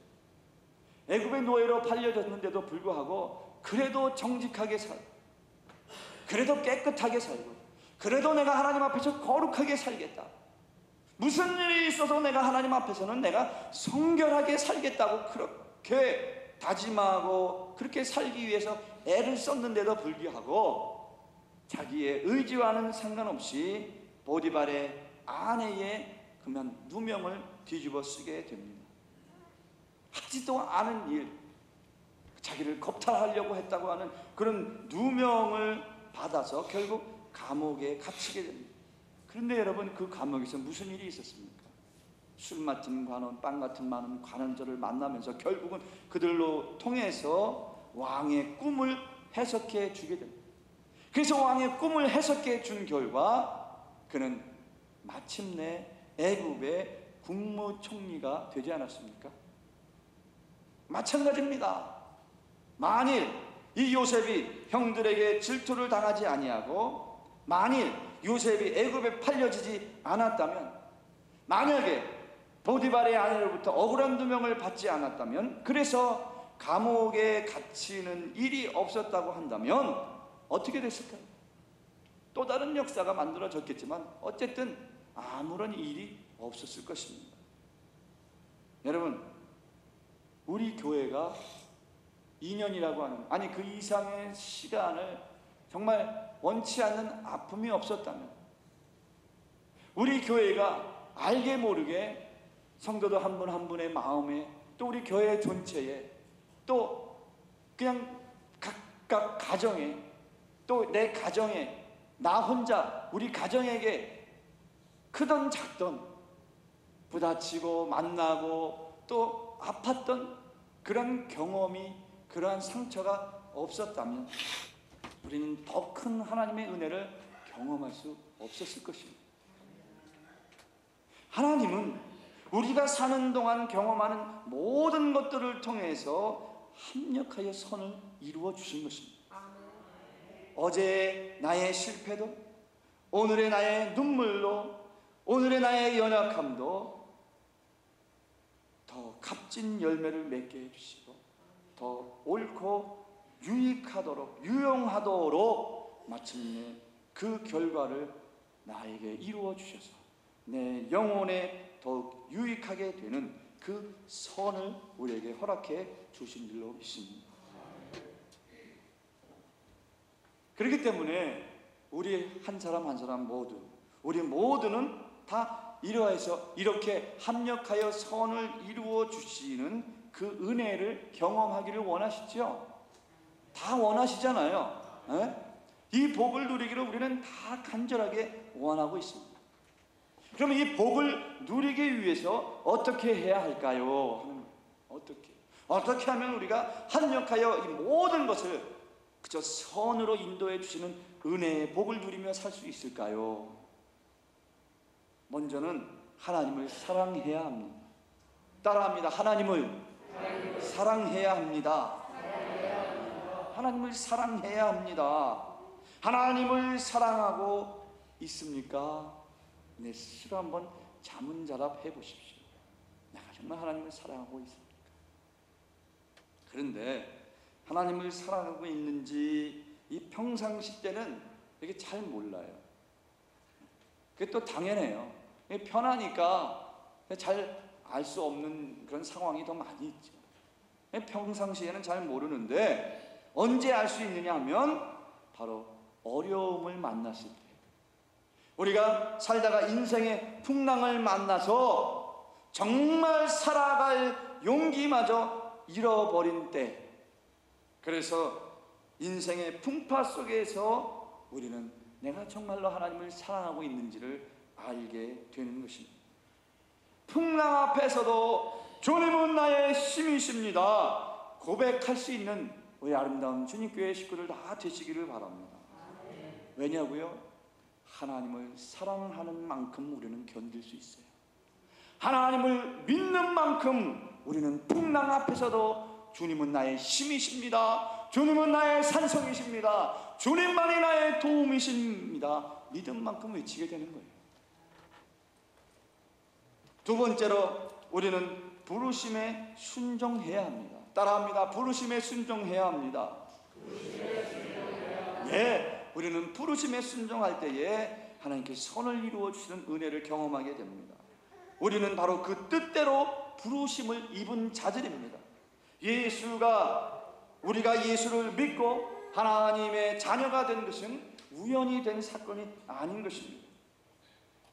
애굽의 노예로 팔려졌는데도 불구하고 그래도 정직하게 살고, 그래도 깨끗하게 살고, 그래도 내가 하나님 앞에서 거룩하게 살겠다, 무슨 일이 있어도 내가 하나님 앞에서는 내가 성결하게 살겠다고 그렇게 다짐하고 그렇게 살기 위해서 애를 썼는데도 불구하고 자기의 의지와는 상관없이 보디발의 아내의 그만 누명을 뒤집어 쓰게 됩니다. 하지도 않은 일, 자기를 겁탈하려고 했다고 하는 그런 누명을 받아서 결국 감옥에 갇히게 됩니다. 그런데 여러분, 그 감옥에서 무슨 일이 있었습니까? 술 맡은 관원, 빵 같은 많은 관원들을 만나면서 결국은 그들로 통해서 왕의 꿈을 해석해 주게 됩니다. 그래서 왕의 꿈을 해석해 준 결과 그는 마침내 애굽의 국무총리가 되지 않았습니까? 마찬가지입니다. 만일 이 요셉이 형들에게 질투를 당하지 아니하고, 만일 요셉이 애굽에 팔려지지 않았다면, 만약에 보디발의 아내로부터 억울한 누명을 받지 않았다면, 그래서 감옥에 갇히는 일이 없었다고 한다면 어떻게 됐을까요? 또 다른 역사가 만들어졌겠지만 어쨌든 아무런 일이 없었을 것입니다. 여러분, 우리 교회가 2년이라고 하는, 아니 그 이상의 시간을 정말 원치 않는 아픔이 없었다면, 우리 교회가 알게 모르게 성도도 한 분 한 분의 마음에, 또 우리 교회 전체에, 또 그냥 각각 가정에, 또 내 가정에, 나 혼자 우리 가정에게 크던 작던 부딪히고 만나고 또 아팠던 그런 경험이, 그러한 상처가 없었다면 우리는 더 큰 하나님의 은혜를 경험할 수 없었을 것입니다. 하나님은 우리가 사는 동안 경험하는 모든 것들을 통해서 합력하여 선을 이루어 주신 것입니다. 어제의 나의 실패도, 오늘의 나의 눈물도, 오늘의 나의 연약함도 더 값진 열매를 맺게 해주시고 더 옳고 유익하도록, 유용하도록 마침내 그 결과를 나에게 이루어 주셔서 내 영혼에 더욱 유익하게 되는 그 선을 우리에게 허락해 주신 줄로 믿습니다. 그렇기 때문에 우리 한 사람 한 사람 모두, 우리 모두는 다 이러해서 이렇게 합력하여 선을 이루어 주시는 그 은혜를 경험하기를 원하시죠? 다 원하시잖아요. 이 복을 누리기를 우리는 다 간절하게 원하고 있습니다. 그러면 이 복을 누리기 위해서 어떻게 해야 할까요? 어떻게 하면 우리가 합력하여 이 모든 것을 그저 선으로 인도해 주시는 은혜의 복을 누리며 살 수 있을까요? 먼저는 하나님을 사랑해야 합니다. 따라합니다. 하나님을 사랑해야 합니다. 하나님을 사랑해야 합니다. 하나님을 사랑하고 있습니까? 내 스스로 한번 자문자답 해보십시오. 내가 정말 하나님을 사랑하고 있습니까? 그런데 하나님을 사랑하고 있는지 이 평상시 때는 이게 잘 몰라요. 그게 또 당연해요. 편하니까 잘 알 수 없는 그런 상황이 더 많이 있죠. 평상시에는 잘 모르는데 언제 알 수 있느냐 하면 바로 어려움을 만났을 때, 우리가 살다가 인생의 풍랑을 만나서 정말 살아갈 용기마저 잃어버린 때, 그래서 인생의 풍파 속에서 우리는 내가 정말로 하나님을 사랑하고 있는지를 알게 되는 것입니다. 풍랑 앞에서도 주님은 나의 힘이십니다 고백할 수 있는 우리 아름다운 주님교회 식구들 다 되시기를 바랍니다. 왜냐고요? 하나님을 사랑하는 만큼 우리는 견딜 수 있어요. 하나님을 믿는 만큼 우리는 풍랑 앞에서도 주님은 나의 힘이십니다, 주님은 나의 산성이십니다, 주님만이 나의 도움이십니다 믿음 만큼 외치게 되는 거예요. 두 번째로 우리는 부르심에 순종해야 합니다. 따라합니다. 부르심에 순종해야 합니다. 예, 우리는 부르심에 순종할 때에 하나님께서 선을 이루어 주시는 은혜를 경험하게 됩니다. 우리는 바로 그 뜻대로 부르심을 입은 자들입니다. 우리가 예수를 믿고 하나님의 자녀가 된 것은 우연히 된 사건이 아닌 것입니다.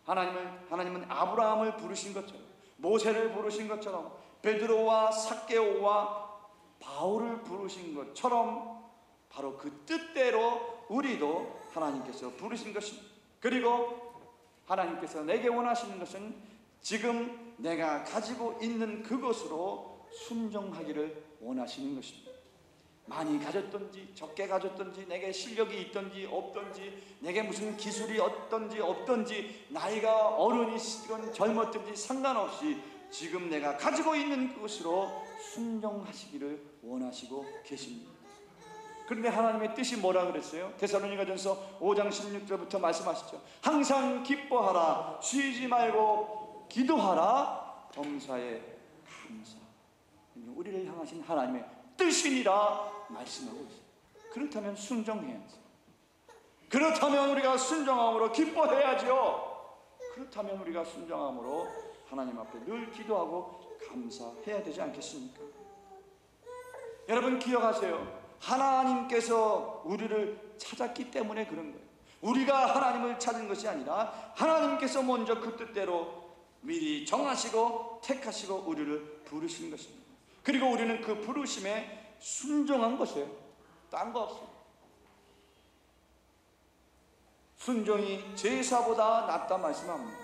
하나님은 아브라함을 부르신 것처럼, 모세를 부르신 것처럼, 베드로와 삭개오와 바울을 부르신 것처럼 바로 그 뜻대로 우리도 하나님께서 부르신 것입니다. 그리고 하나님께서 내게 원하시는 것은 지금 내가 가지고 있는 그것으로 순종하기를 원하시는 것입니다. 많이 가졌든지 적게 가졌든지, 내게 실력이 있든지 없든지, 내게 무슨 기술이 어떤지 없든지, 나이가 어른이시건 젊었든지 상관없이 지금 내가 가지고 있는 그것으로 순종하시기를 원하시고 계십니다. 그런데 하나님의 뜻이 뭐라 그랬어요? 데살로니가전서 5장 16절부터 말씀하시죠. 항상 기뻐하라, 쉬지 말고 기도하라, 범사에 감사. 우리를 향하신 하나님의 뜻이니라 말씀하고 있어요. 그렇다면 순종해야지. 그렇다면 우리가 순종함으로 기뻐해야지요. 그렇다면 우리가 순종함으로 하나님 앞에 늘 기도하고 감사해야 되지 않겠습니까? 여러분 기억하세요. 하나님께서 우리를 찾았기 때문에 그런 거예요. 우리가 하나님을 찾은 것이 아니라 하나님께서 먼저 그 뜻대로 미리 정하시고 택하시고 우리를 부르신 것입니다. 그리고 우리는 그 부르심에 순종한 것이에요. 딴 거 없어요. 순종이 제사보다 낫다 말씀합니다.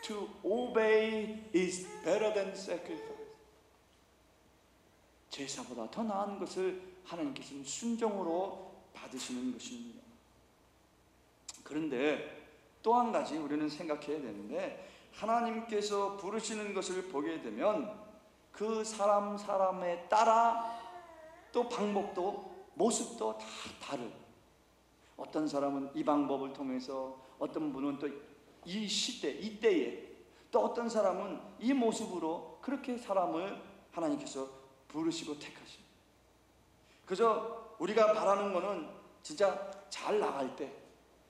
To obey is better than sacrifice. 제사보다 더 나은 것을 하나님께서는 순종으로 받으시는 것입니다. 그런데 또 한 가지 우리는 생각해야 되는데, 하나님께서 부르시는 것을 보게 되면 그 사람에 따라 또 방법도 모습도 다 다르. 어떤 사람은 이 방법을 통해서, 어떤 분은 또 이 시대 이때에, 또 어떤 사람은 이 모습으로 그렇게 사람을 하나님께서 부르시고 택하십니다. 그저 우리가 바라는 거는 진짜 잘 나갈 때,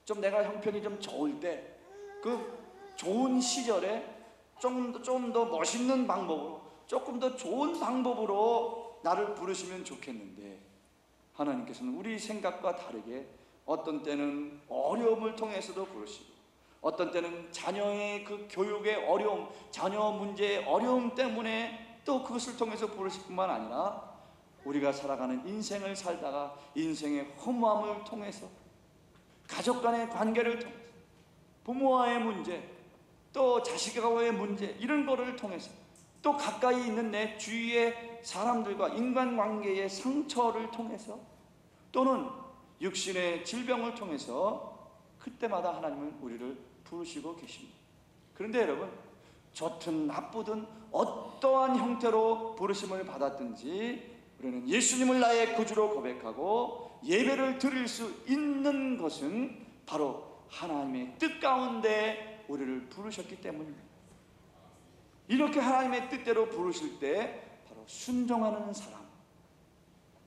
좀 내가 형편이 좀 좋을 때, 그 좋은 시절에 좀 더 멋있는 방법으로, 조금 더 좋은 방법으로 나를 부르시면 좋겠는데, 하나님께서는 우리 생각과 다르게 어떤 때는 어려움을 통해서도 부르시고, 어떤 때는 자녀의 그 교육의 어려움, 자녀 문제의 어려움 때문에 또 그것을 통해서 부르실 뿐만 아니라 우리가 살아가는 인생을 살다가 인생의 허무함을 통해서, 가족 간의 관계를 통해서, 부모와의 문제, 또 자식과의 문제, 이런 거를 통해서, 또 가까이 있는 내 주위의 사람들과 인간관계의 상처를 통해서, 또는 육신의 질병을 통해서 그때마다 하나님은 우리를 부르시고 계십니다. 그런데 여러분, 좋든 나쁘든 어떠한 형태로 부르심을 받았든지 우리는 예수님을 나의 구주로 고백하고 예배를 드릴 수 있는 것은 바로 하나님의 뜻 가운데 우리를 부르셨기 때문입니다. 이렇게 하나님의 뜻대로 부르실 때 바로 순종하는 사람,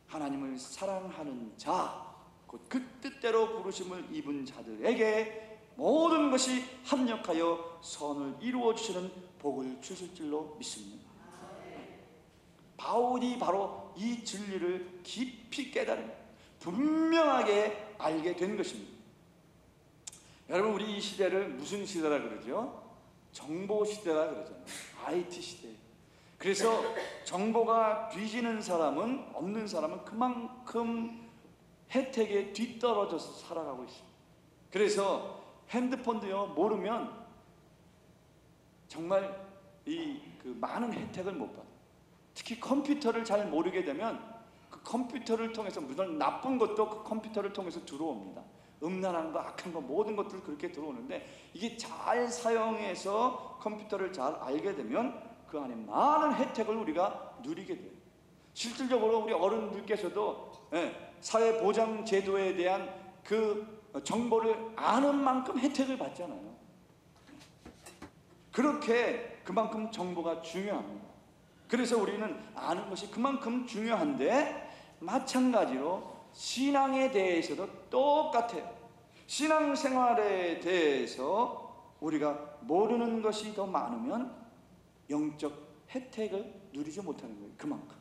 하나님을 사랑하는 자, 곧 그 뜻대로 부르심을 입은 자들에게 모든 것이 합력하여 선을 이루어 주시는 복을 주실 줄로 믿습니다. 바울이 바로 이 진리를 깊이 깨달은, 분명하게 알게 된 것입니다. 여러분, 우리 이 시대를 무슨 시대라 그러죠? 정보 시대라 그러잖아요. IT 시대. 그래서 정보가 뒤지는 사람은, 없는 사람은 그만큼 혜택에 뒤떨어져서 살아가고 있습니다. 그래서 핸드폰도요, 모르면 정말 그 많은 혜택을 못 받아요. 특히 컴퓨터를 잘 모르게 되면 그 컴퓨터를 통해서, 물론 나쁜 것도 그 컴퓨터를 통해서 들어옵니다. 음란한 거, 악한 거, 모든 것들 그렇게 들어오는데, 이게 잘 사용해서 컴퓨터를 잘 알게 되면 그 안에 많은 혜택을 우리가 누리게 돼요. 실질적으로 우리 어른들께서도 사회보장제도에 대한 그 정보를 아는 만큼 혜택을 받잖아요. 그렇게 그만큼 정보가 중요합니다. 그래서 우리는 아는 것이 그만큼 중요한데, 마찬가지로 신앙에 대해서도 똑같아요. 신앙생활에 대해서 우리가 모르는 것이 더 많으면 영적 혜택을 누리지 못하는 거예요. 그만큼.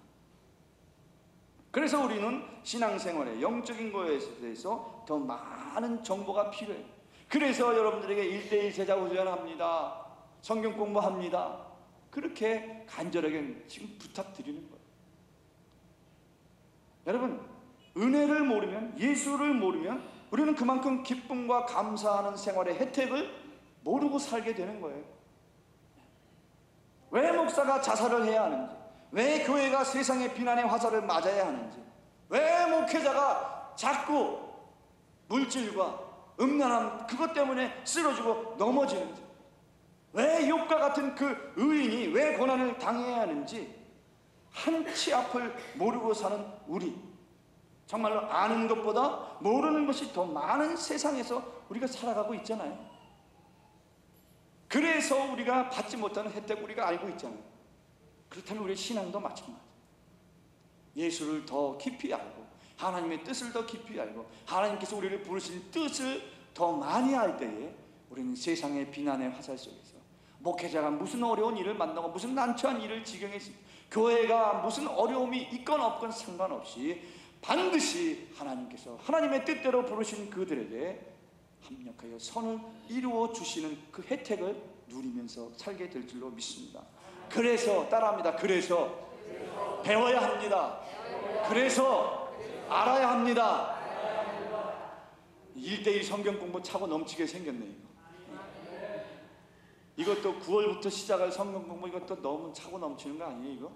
그래서 우리는 신앙생활에, 영적인 것에 대해서 더 많은 정보가 필요해요. 그래서 여러분들에게 1:1 제자 훈련합니다, 성경 공부합니다, 그렇게 간절하게 지금 부탁드리는 거예요. 여러분, 은혜를 모르면, 예수를 모르면 우리는 그만큼 기쁨과 감사하는 생활의 혜택을 모르고 살게 되는 거예요. 왜 목사가 자살을 해야 하는지, 왜 교회가 세상의 비난의 화살을 맞아야 하는지, 왜 목회자가 자꾸 물질과 음란함 그것 때문에 쓰러지고 넘어지는지, 왜 욥과 같은 그 의인이 왜 고난을 당해야 하는지 한치 앞을 모르고 사는 우리, 정말로 아는 것보다 모르는 것이 더 많은 세상에서 우리가 살아가고 있잖아요. 그래서 우리가 받지 못하는 혜택 우리가 알고 있잖아요. 그렇다면 우리의 신앙도 마찬가지예요. 예수를 더 깊이 알고, 하나님의 뜻을 더 깊이 알고, 하나님께서 우리를 부르신 뜻을 더 많이 알 때에 우리는 세상의 비난의 화살 속에서, 목회자가 무슨 어려운 일을 만나고 무슨 난처한 일을 지경했습니다, 교회가 무슨 어려움이 있건 없건 상관없이 반드시 하나님께서 하나님의 뜻대로 부르신 그들에게 합력하여 선을 이루어 주시는 그 혜택을 누리면서 살게 될 줄로 믿습니다. 그래서 따라합니다. 그래서 배워야 합니다. 그래서 알아야 합니다. 1:1 성경 공부 차고 넘치게 생겼네. 이것도 9월부터 시작할 성경 공부, 이것도 너무 차고 넘치는 거 아니에요 이거?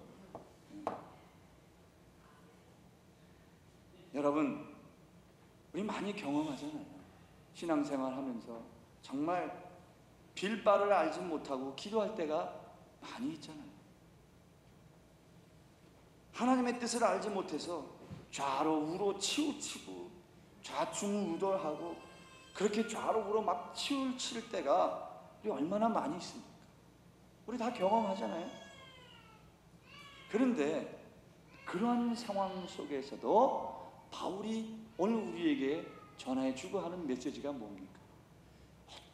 여러분, 우리 많이 경험하잖아요. 신앙생활 하면서 정말 빌 바를 알지 못하고 기도할 때가 많이 있잖아요. 하나님의 뜻을 알지 못해서 좌로 우로 치우치고 좌충우돌하고 그렇게 좌로 우로 막 치우칠 때가 우리 얼마나 많이 있습니까? 우리 다 경험하잖아요. 그런데 그러한 상황 속에서도 바울이 오늘 우리에게 전해 주고 하는 메시지가 뭡니까?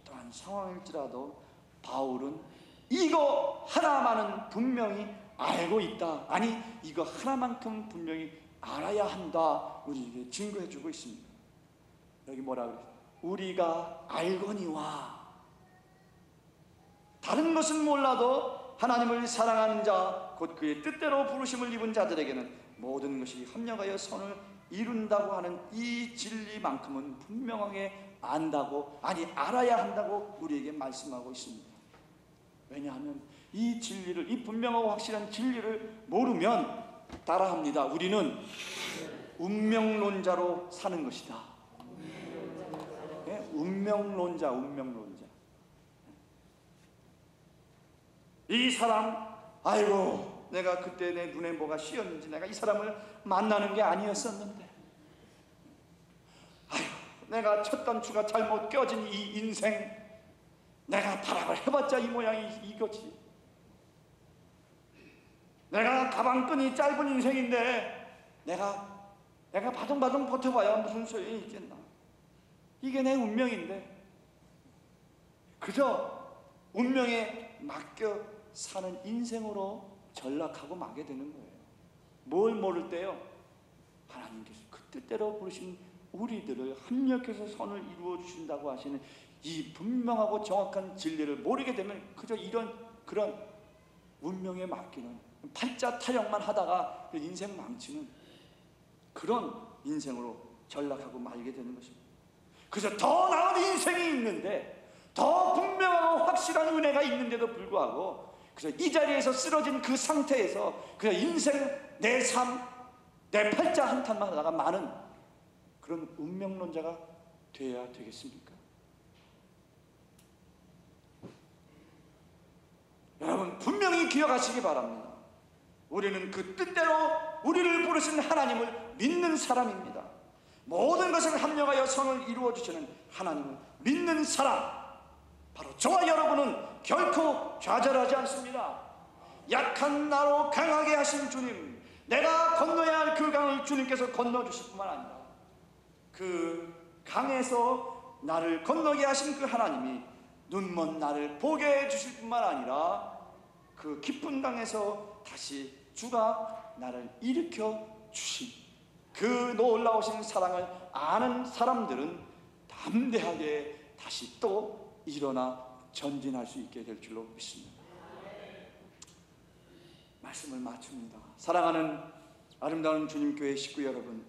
어떠한 상황일지라도 바울은 이거 하나만은 분명히 알고 있다. 아니, 이거 하나만큼 분명히 알아야 한다. 우리에게 증거해 주고 있습니다. 여기 뭐라 그래요? 우리가 알거니와. 다른 것은 몰라도 하나님을 사랑하는 자, 곧 그의 뜻대로 부르심을 입은 자들에게는 모든 것이 합력하여 선을 이룬다고 하는 이 진리만큼은 분명하게 안다고, 아니 알아야 한다고 우리에게 말씀하고 있습니다. 왜냐하면 이 진리를, 이 분명하고 확실한 진리를 모르면 따라합니다. 우리는 운명론자로 사는 것이다. 네? 운명론자. 이 사람, 아이고 내가 그때 내 눈에 뭐가 씌었는지 내가 이 사람을 만나는 게 아니었었는데, 아이고 내가 첫 단추가 잘못 껴진 이 인생, 내가 타락을 해봤자 이 모양이 이거지. 내가 가방끈이 짧은 인생인데 내가 바둥바둥 버텨봐야 무슨 소용이 있겠나. 이게 내 운명인데 그저 운명에 맡겨 사는 인생으로 전락하고 마게 되는 거예요. 뭘 모를 때요? 하나님께서 그 뜻대로 부르신 우리들을 합력해서 선을 이루어 주신다고 하시는 이 분명하고 정확한 진리를 모르게 되면 그저 이런 그런 운명에 맡기는 팔자 타령만 하다가 인생 망치는 그런 인생으로 전락하고 말게 되는 것입니다. 그래서 더 나은 인생이 있는데, 더 분명하고 확실한 은혜가 있는데도 불구하고 그래서 이 자리에서 쓰러진 그 상태에서 그냥 인생, 내 삶, 내 팔자 한탄만 하다가 많은 그런 운명론자가 되어야 되겠습니까? 여러분 분명히 기억하시기 바랍니다. 우리는 그 뜻대로 우리를 부르신 하나님을 믿는 사람입니다. 모든 것을 합력하여 선을 이루어 주시는 하나님을 믿는 사람, 바로 저와 여러분은 결코 좌절하지 않습니다. 약한 나로 강하게 하신 주님, 내가 건너야 할 그 강을 주님께서 건너주실 뿐만 아니라 그 강에서 나를 건너게 하신 그 하나님이 눈먼 나를 보게 해주실 뿐만 아니라 그 깊은 강에서 다시 주가 나를 일으켜 주신 그 놀라우신 사랑을 아는 사람들은 담대하게 다시 또 일어나 전진할 수 있게 될 줄로 믿습니다. 말씀을 마칩니다. 사랑하는 아름다운 주님교회 식구 여러분,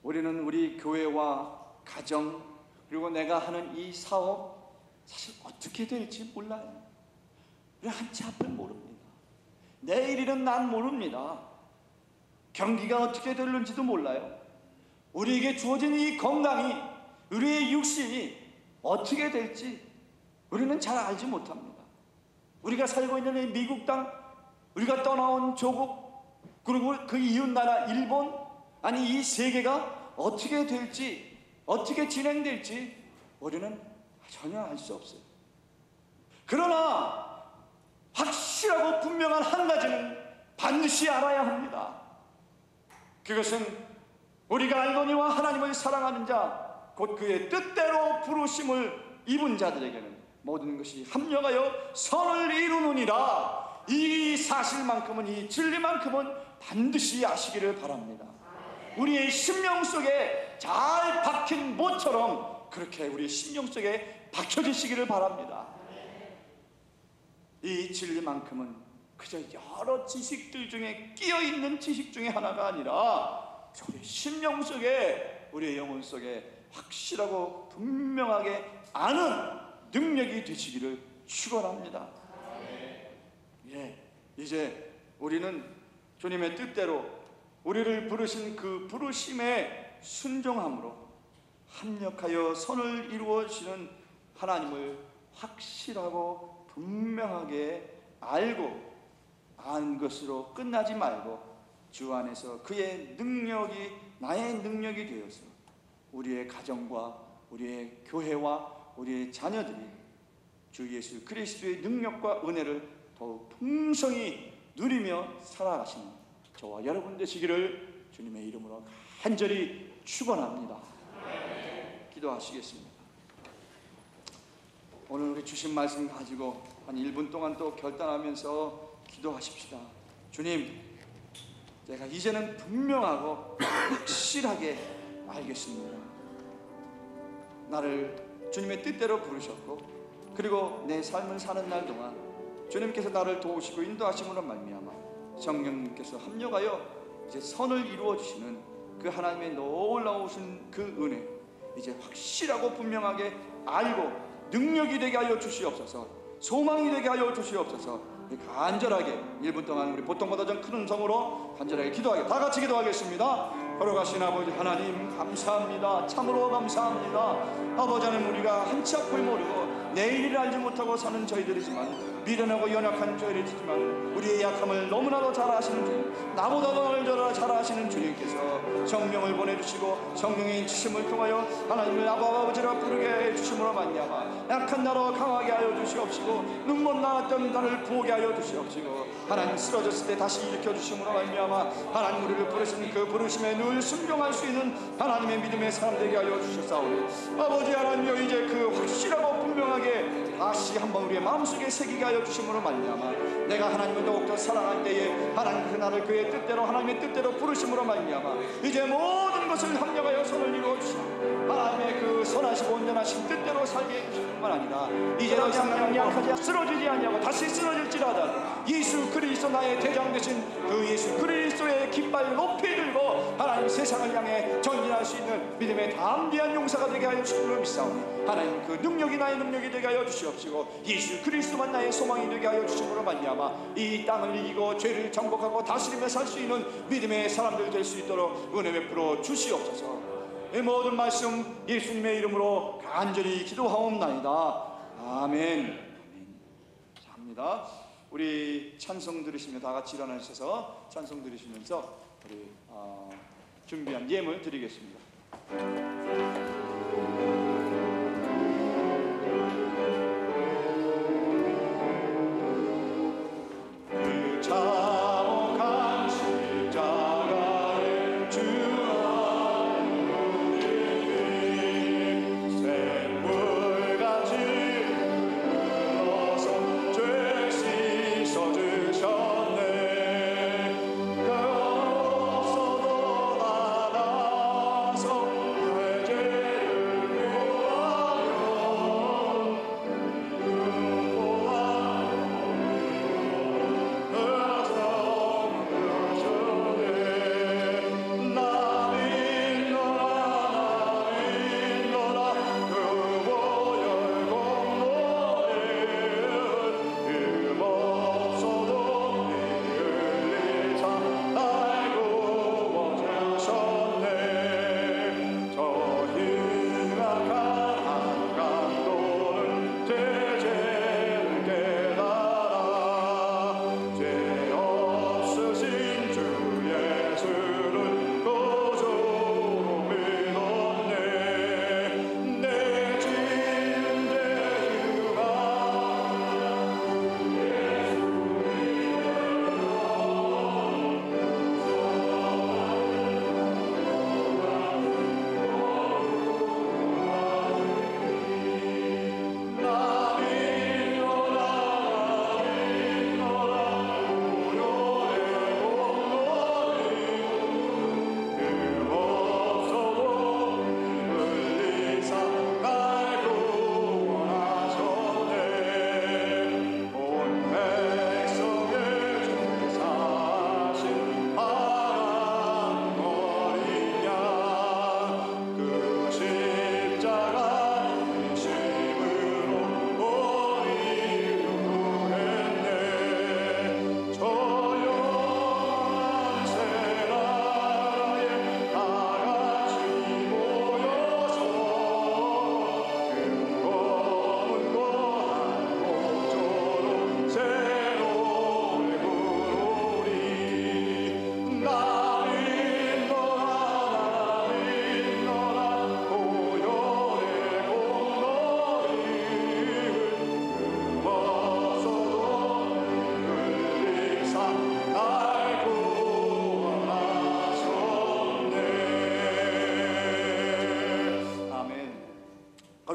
우리는 우리 교회와 가정 그리고 내가 하는 이 사업 사실 어떻게 될지 몰라요. 우리 한치 앞을 모릅니다. 내일일은 난 모릅니다. 경기가 어떻게 될는지도 몰라요. 우리에게 주어진 이 건강이, 우리의 육신이 어떻게 될지 우리는 잘 알지 못합니다. 우리가 살고 있는 이 미국 땅, 우리가 떠나온 조국, 그리고 그 이웃나라 일본, 아니 이 세계가 어떻게 될지, 어떻게 진행될지 우리는 전혀 알 수 없어요. 그러나 확실하고 분명한 한 가지는 반드시 알아야 합니다. 그것은 우리가 알거니와 하나님을 사랑하는 자, 곧 그의 뜻대로 부르심을 입은 자들에게는 모든 것이 합력하여 선을 이루느니라. 이 사실만큼은, 이 진리만큼은 반드시 아시기를 바랍니다. 우리의 심령 속에 잘 박힌 못처럼 그렇게 우리의 심령 속에 박혀지시기를 바랍니다. 이 진리만큼은 그저 여러 지식들 중에 끼어있는 지식 중에 하나가 아니라 우리 심령 속에, 우리의 영혼 속에 확실하고 분명하게 아는 능력이 되시기를 축원합니다. 예, 이제 우리는 주님의 뜻대로 우리를 부르신 그 부르심에 순종함으로 합력하여 선을 이루어지는 하나님을 확실하고 분명하게 알고 아는 것으로 끝나지 말고 주 안에서 그의 능력이 나의 능력이 되어서 우리의 가정과 우리의 교회와 우리의 자녀들이 주 예수 그리스도의 능력과 은혜를 더욱 풍성히 누리며 살아가시는 저와 여러분 되시기를 주님의 이름으로 간절히 축원합니다. 기도하시겠습니다. 오늘 우리 주신 말씀 가지고 한 1분 동안 또 결단하면서 기도하십시다. 주님, 내가 이제는 분명하고 확실하게 알겠습니다. 나를 주님의 뜻대로 부르셨고 그리고 내 삶을 사는 날 동안 주님께서 나를 도우시고 인도하심으로 말미암아 성령님께서 합력하여 이제 선을 이루어 주시는 그 하나님의 놀라우신 그 은혜 이제 확실하고 분명하게 알고 능력이 되게 하여 주시옵소서. 소망이 되게 하여 주시옵소서. 간절하게 1분 동안 우리 보통보다 좀 큰 음성으로 간절하게 기도하게 다 같이 기도하겠습니다. 걸어가신 아버지 하나님 감사합니다. 참으로 감사합니다. 아버지 하나님, 우리가 한치 앞을 모르고 내일을 알지 못하고 사는 저희들이지만 미련하고 연약한 저희들이지만 우리의 약함을 너무나도 잘 아시는 주님, 나보다도 잘 아시는 주님께서 성령을 보내주시고 성령의 인치심을 통하여 하나님을 아버지라 부르게 해주심으로 말미암아 약한 나로 강하게 하여 주시옵시고 눈먼 나왔던 나를 부게 하여 주시옵시고 하나님 쓰러졌을 때 다시 일으켜 주심으로 말미암아 하나님 우리를 부르신 그 부르심에 늘 순종할 수 있는 하나님의 믿음의 사람 되게 하여 주셨사오니 아버지 하나님여, 이제 그 확실하고 분명하게 다시 한번 우리의 마음속에 새기게 하여 주심으로 말미암아 내가 하나님을 더욱더 사랑할 때에 하나님 그 나를 그의 뜻대로 하나님의 뜻대로 부르심으로 말미암아 이제 모든 것을 합력하여 선을 이루어 주시고 하나님의 그 선하시고 온전하신 뜻대로 살게 해주시는 뿐만 아니라 이제 더 이상 약하지 쓰러지지 아니하고 다시 쓰러질지라도 예수 그리스도 나의 대장 되신 그 예수 그리스도의 깃발 높이 들고 하나님 세상을 향해 전진할 수 있는 믿음의 담대한 용사가 되게 하여 주시기를 믿사오니 하나님 그 능력이 나의 능력이 되게 하여 주시옵시고 예수 그리스도만 나의 소망이 되게 하여 주심으로 말미암아 이 땅을 이기고 죄를 정복하고 다스리며 살 수 있는 믿음의 사람들 될 수 있도록 은혜 베풀어 주시옵소서. 이 모든 말씀 예수님의 이름으로 간절히 기도하옵나이다. 아멘. 합니다. 우리 찬송 들으시며 다 같이 일어나셔서 찬송 들으시면서 우리 준비한 예물 드리겠습니다. 그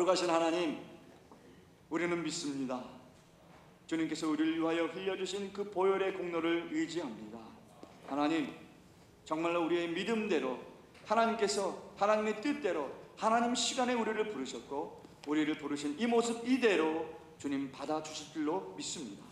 거룩하신 하나님, 우리는 믿습니다. 주님께서 우리를 위하여 흘려주신 그 보혈의 공로를 의지합니다. 하나님, 정말로 우리의 믿음대로 하나님께서 하나님의 뜻대로 하나님 시간에 우리를 부르셨고 우리를 부르신 이 모습 이대로 주님 받아주실 줄로 믿습니다.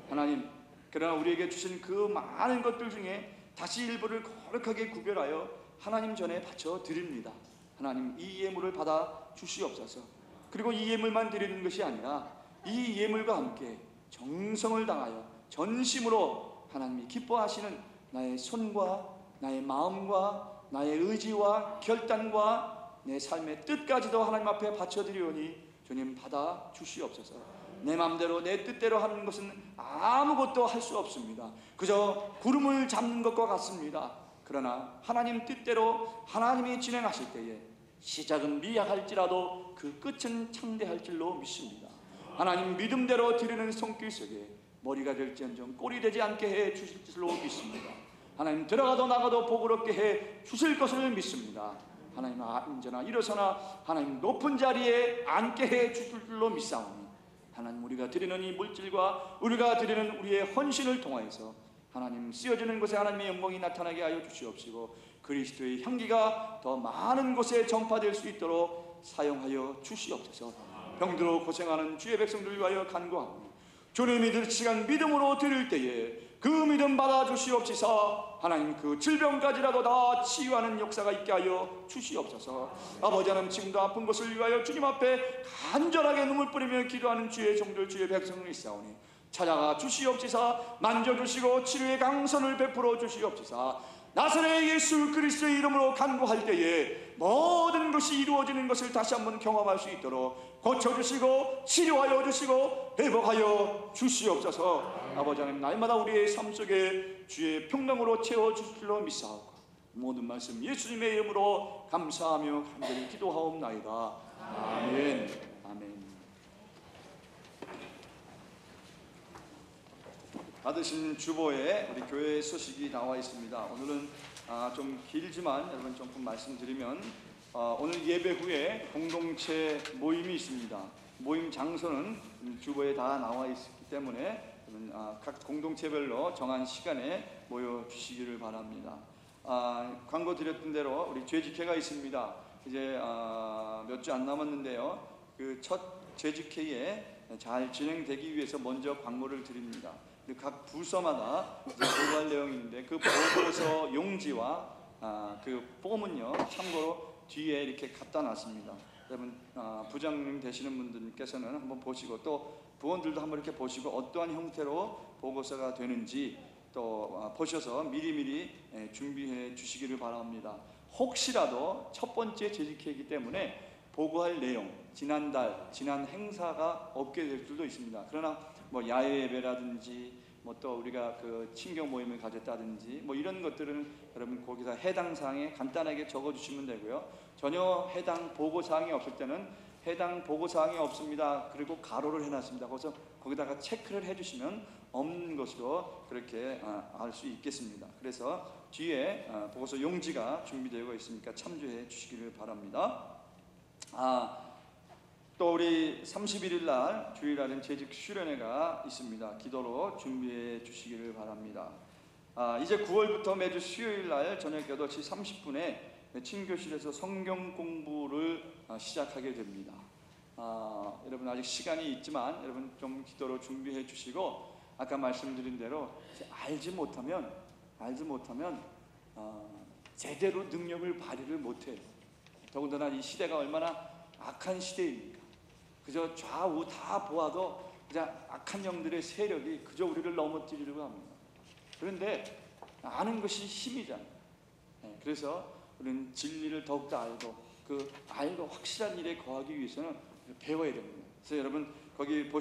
하나님, 그러나 우리에게 주신 그 많은 것들 중에 다시 일부를 거룩하게 구별하여 하나님 전에 바쳐 드립니다. 하나님, 이 예물을 받아 주시옵소서. 그리고 이 예물만 드리는 것이 아니라 이 예물과 함께 정성을 다하여 전심으로 하나님이 기뻐하시는 나의 손과 나의 마음과 나의 의지와 결단과 내 삶의 뜻까지도 하나님 앞에 바쳐드리오니 주님 받아 주시옵소서. 내 마음대로 내 뜻대로 하는 것은 아무것도 할 수 없습니다. 그저 구름을 잡는 것과 같습니다. 그러나 하나님 뜻대로 하나님이 진행하실 때에 시작은 미약할지라도 그 끝은 창대할 줄로 믿습니다. 하나님 믿음대로 드리는 손길 속에 머리가 될지언정 꼴이 되지 않게 해 주실 줄로 믿습니다. 하나님, 들어가도 나가도 복을 얻게 해 주실 것을 믿습니다. 하나님, 언제나 일어서나 하나님 높은 자리에 앉게 해 주실 줄로 믿사오니 하나님, 우리가 드리는 이 물질과 우리가 드리는 우리의 헌신을 통하여서 하나님 쓰여지는 곳에 하나님의 영광이 나타나게 하여 주시옵시고 그리스도의 향기가 더 많은 곳에 전파될 수 있도록 사용하여 주시옵소서. 병들어 고생하는 주의 백성들 위하여 간구하오니 주님이 들 시간 믿음으로 드릴 때에 그 믿음 받아 주시옵시사. 하나님, 그 질병까지라도 다 치유하는 역사가 있게 하여 주시옵소서. 아버지 하나님, 지금도 아픈 것을 위하여 주님 앞에 간절하게 눈물 뿌리며 기도하는 주의 종들 주의 백성을 있사오니 찾아가 주시옵시사. 만져주시고 치료의 강선을 베풀어 주시옵시사. 나사렛 예수 그리스도의 이름으로 간구할 때에 모든 것이 이루어지는 것을 다시 한번 경험할 수 있도록 고쳐주시고 치료하여 주시고 회복하여 주시옵소서. 아버지 하나님, 날마다 우리의 삶 속에 주의 평강으로 채워주실 줄로 믿사옵고 모든 말씀 예수님의 이름으로 감사하며 간절히 기도하옵나이다. 아멘. 아멘. 받으신 주보에 우리 교회 소식이 나와 있습니다. 오늘은 좀 길지만 여러분 조금 말씀드리면 오늘 예배 후에 공동체 모임이 있습니다. 모임 장소는 주보에 다 나와 있기 때문에 각 공동체별로 정한 시간에 모여 주시기를 바랍니다. 광고 드렸던 대로 우리 죄직회가 있습니다. 이제 몇 주 안 남았는데요. 그 첫 죄직회에 잘 진행되기 위해서 먼저 광고를 드립니다. 각 부서마다 보고할 내용인데 그 보고서 용지와 그 폼은요 참고로 뒤에 이렇게 갖다 놨습니다. 여러분 부장님 되시는 분들께서는 한번 보시고 또 부원들도 한번 이렇게 보시고 어떠한 형태로 보고서가 되는지 또 보셔서 미리미리 준비해 주시기를 바랍니다. 혹시라도 첫 번째 재직회이기 때문에 보고할 내용, 지난달, 지난 행사가 없게 될 수도 있습니다. 그러나 뭐 야외 예배라든지 뭐 또 우리가 그 친교 모임을 가졌다든지 뭐 이런 것들은 여러분 거기서 해당 사항에 간단하게 적어 주시면 되고요. 전혀 해당 보고 사항이 없을 때는 해당 보고 사항이 없습니다. 그리고 가로를 해놨습니다. 그래서 거기다가 체크를 해주시면 없는 것으로 그렇게 알 수 있겠습니다. 그래서 뒤에 보고서 용지가 준비되어 있으니까 참조해 주시기를 바랍니다. 또 우리 31일 날 주일날은 재직 수련회가 있습니다. 기도로 준비해 주시기를 바랍니다. 이제 9월부터 매주 수요일 날 저녁 8시 30분에 친교실에서 성경 공부를 시작하게 됩니다. 여러분 아직 시간이 있지만 여러분 좀 기도로 준비해 주시고 아까 말씀드린 대로 알지 못하면 제대로 능력을 발휘를 못해요. 더군다나 이 시대가 얼마나 악한 시대입니까? 그저 좌우 다 보아도 그냥 악한 영들의 세력이 그저 우리를 넘어뜨리려고 합니다. 그런데 아는 것이 힘이잖아요. 그래서 우리는 진리를 더욱더 알고 확실한 일에 거하기 위해서는 배워야 됩니다. 그래서 여러분 거기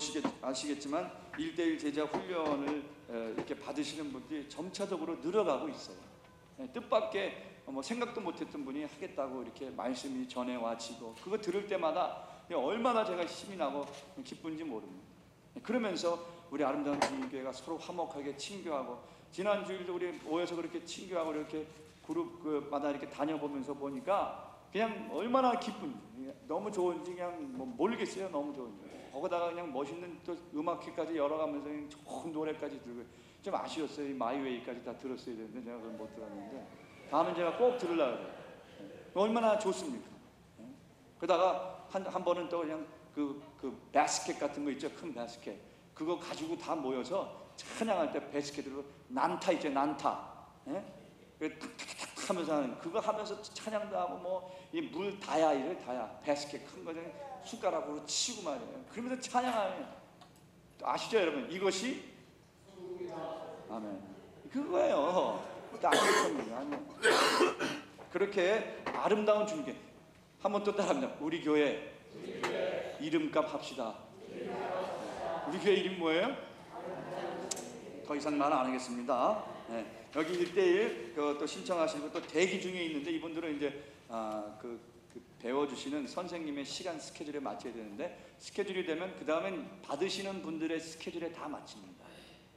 아시겠지만 1:1 제자 훈련을 이렇게 받으시는 분들이 점차적으로 늘어가고 있어요. 뜻밖의 생각도 못했던 분이 하겠다고 이렇게 말씀이 전해와지고 그거 들을 때마다 얼마나 제가 힘이 나고 기쁜지 모릅니다. 그러면서 우리 아름다운 주님교회가 서로 화목하게 친교하고 지난 주일도 우리 모여서 그렇게 친교하고 이렇게 그룹마다 이렇게 다녀보면서 보니까 그냥 얼마나 기쁜지, 너무 좋은지 그냥 뭐 모르겠어요. 너무 좋은지. 거기다가 그냥 멋있는 또 음악회까지 열어가면서 그냥 좋은 노래까지 들고 좀 아쉬웠어요. 이 마이웨이까지 다 들었어야 되는데 제가 그걸 못 들었는데 다음엔 제가 꼭 들으려고 그래요. 얼마나 좋습니까? 그러다가 한 번은 또 그냥 그 바스켓 같은 거 있죠. 큰 바스켓. 그거 가지고 다 모여서 찬양할 때 바스켓으로 난타 있죠. 난타. 탁탁탁 하면서 하는 그거 하면서 찬양도 하고 뭐 이 물 다야 이래 다야 바스켓 큰 거는 숟가락으로 치고 말이에요. 그러면서 찬양하면 아시죠 여러분? 이것이 아멘. 그거예요. 딱 겁니다. 그렇게 아름다운 주님께 한번 또 따라합니다. 우리 교회 이름값 합시다. 우리 교회 이름 뭐예요? 더 이상 말 안 하겠습니다. 네. 여기 1대1 또 신청하시고 또 대기 중에 있는데 이분들은 이제 배워주시는 선생님의 시간 스케줄에 맞춰야 되는데 스케줄이 되면 그 다음엔 받으시는 분들의 스케줄에 다 맞춥니다.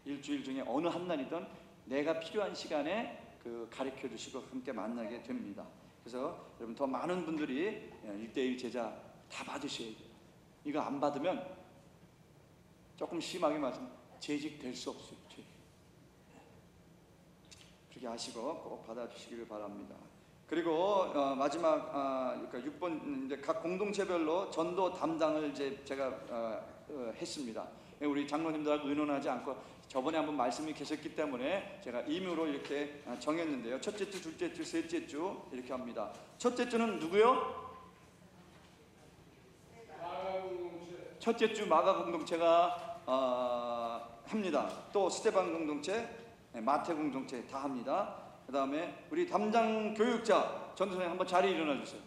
일주일 중에 어느 한 날이든 내가 필요한 시간에 가르쳐 주시고 함께 만나게 됩니다. 그래서 여러분 더 많은 분들이 1대1 제자 다 받으셔야 돼요. 이거 안 받으면 조금 심하게 말하면 재직 될 수 없어요. 그렇게 하시고 꼭 받아주시기를 바랍니다. 그리고 마지막 그러니까 6번 이제 각 공동체별로 전도 담당을 이제 제가 했습니다. 우리 장로님들하고 의논하지 않고 저번에 한번 말씀이 계셨기 때문에 제가 임의로 이렇게 정했는데요. 첫째 주, 둘째 주, 셋째 주 이렇게 합니다. 첫째 주는 누구요? 첫째 주 마가 공동체가 합니다. 또 스테반 공동체, 마태 공동체 다 합니다. 그 다음에 우리 담당 교육자 전도사님 한번 자리에 일어나 주세요.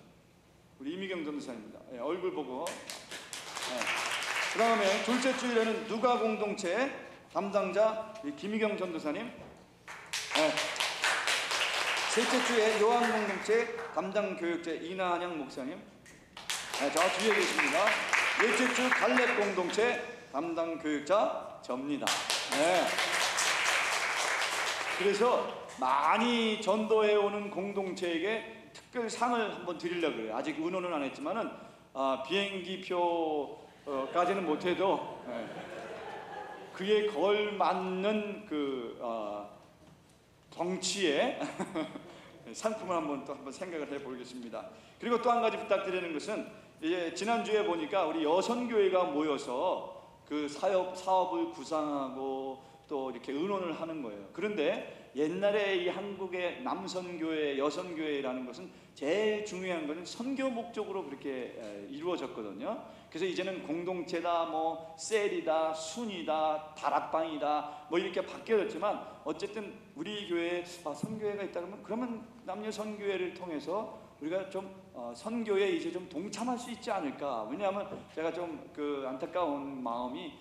우리 이미경 전도사입니다. 얼굴 보고. 그 다음에 둘째 주일에는 누가 공동체 담당자 김희경 전도사님. 셋째 주에 요한 공동체 담당 교육자 이나한양 목사님. 저 뒤에 계십니다. 넷째 주 갈렙 공동체 담당 교육자 접니다. 그래서 많이 전도해 오는 공동체에게 특별 상을 한번 드리려고 그래요. 아직 의논은 안 했지만은 비행기표까지는 못해도 그에 걸맞는 덩치의 상품을 한번 생각을 해보겠습니다. 그리고 또 한 가지 부탁드리는 것은 이제 지난주에 보니까 우리 여선교회가 모여서 그 사업을 구상하고 또 이렇게 의논을 하는 거예요. 그런데 옛날에 이 한국의 남선교회, 여선교회라는 것은 제일 중요한 것은 선교 목적으로 그렇게 이루어졌거든요. 그래서 이제는 공동체다, 뭐 셀이다, 순이다, 다락방이다, 뭐 이렇게 바뀌어졌지만 어쨌든 우리 교회에 선교회가 있다 그러면 남녀 선교회를 통해서 우리가 좀 선교에 이제 좀 동참할 수 있지 않을까. 왜냐하면 제가 좀 안타까운 마음이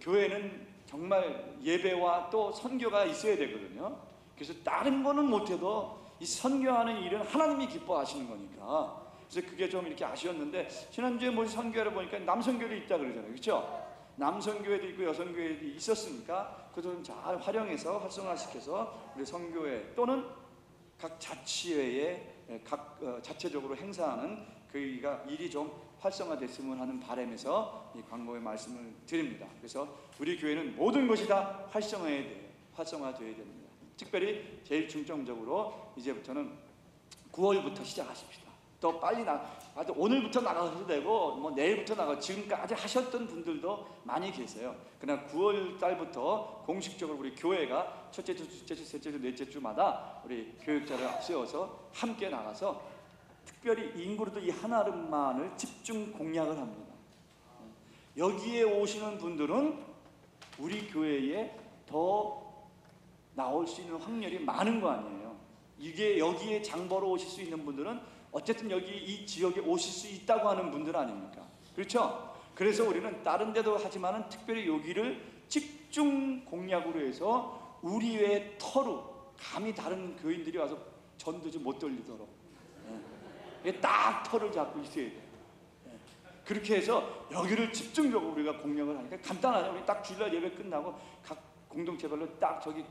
교회는 정말 예배와 또 선교가 있어야 되거든요. 그래서 다른 거는 못해도 이 선교하는 일은 하나님이 기뻐하시는 거니까. 그래서 그게 좀 이렇게 아쉬웠는데 지난주에 뭐 선교를 보니까 남선교도 있다 그러잖아요. 그렇죠? 남선교회도 있고 여선교회도 있었으니까 그것도 좀 잘 활용해서 활성화시켜서 우리 선교회 또는 각 자치회에 각 자체적으로 행사하는 그가 일이 좀 활성화됐으면 하는 바람에서 이 광고의 말씀을 드립니다. 그래서 우리 교회는 모든 것이 다 활성화되어야 됩니다. 특별히 제일 중점적으로 이제부터는 9월부터 시작하십시다. 또 빨리 오늘부터 나가셔도 되고 뭐 내일부터 나가 지금까지 하셨던 분들도 많이 계세요. 그러나 9월 달부터 공식적으로 우리 교회가 첫째 주, 둘째 주, 셋째 주, 넷째 주마다 우리 교육자를 앞세워서 함께 나가서 특별히 인구로도 이 하나름만을 집중 공략을 합니다. 여기에 오시는 분들은 우리 교회에 더 나올 수 있는 확률이 많은 거 아니에요. 이게 여기에 장보러 오실 수 있는 분들은 어쨌든 여기 이 지역에 오실 수 있다고 하는 분들 아닙니까? 그렇죠? 그래서 우리는 다른 데도 하지만은 특별히 여기를 집중 공략으로 해서 우리의 터로 감히 다른 교인들이 와서 전도 좀 못 돌리도록 딱 터를 잡고 있어야 돼요. 그렇게 해서 여기를 집중적으로 우리가 공략을 하니까 간단하죠. 우리 딱 주일날 예배 끝나고 각 공동체별로 딱 저기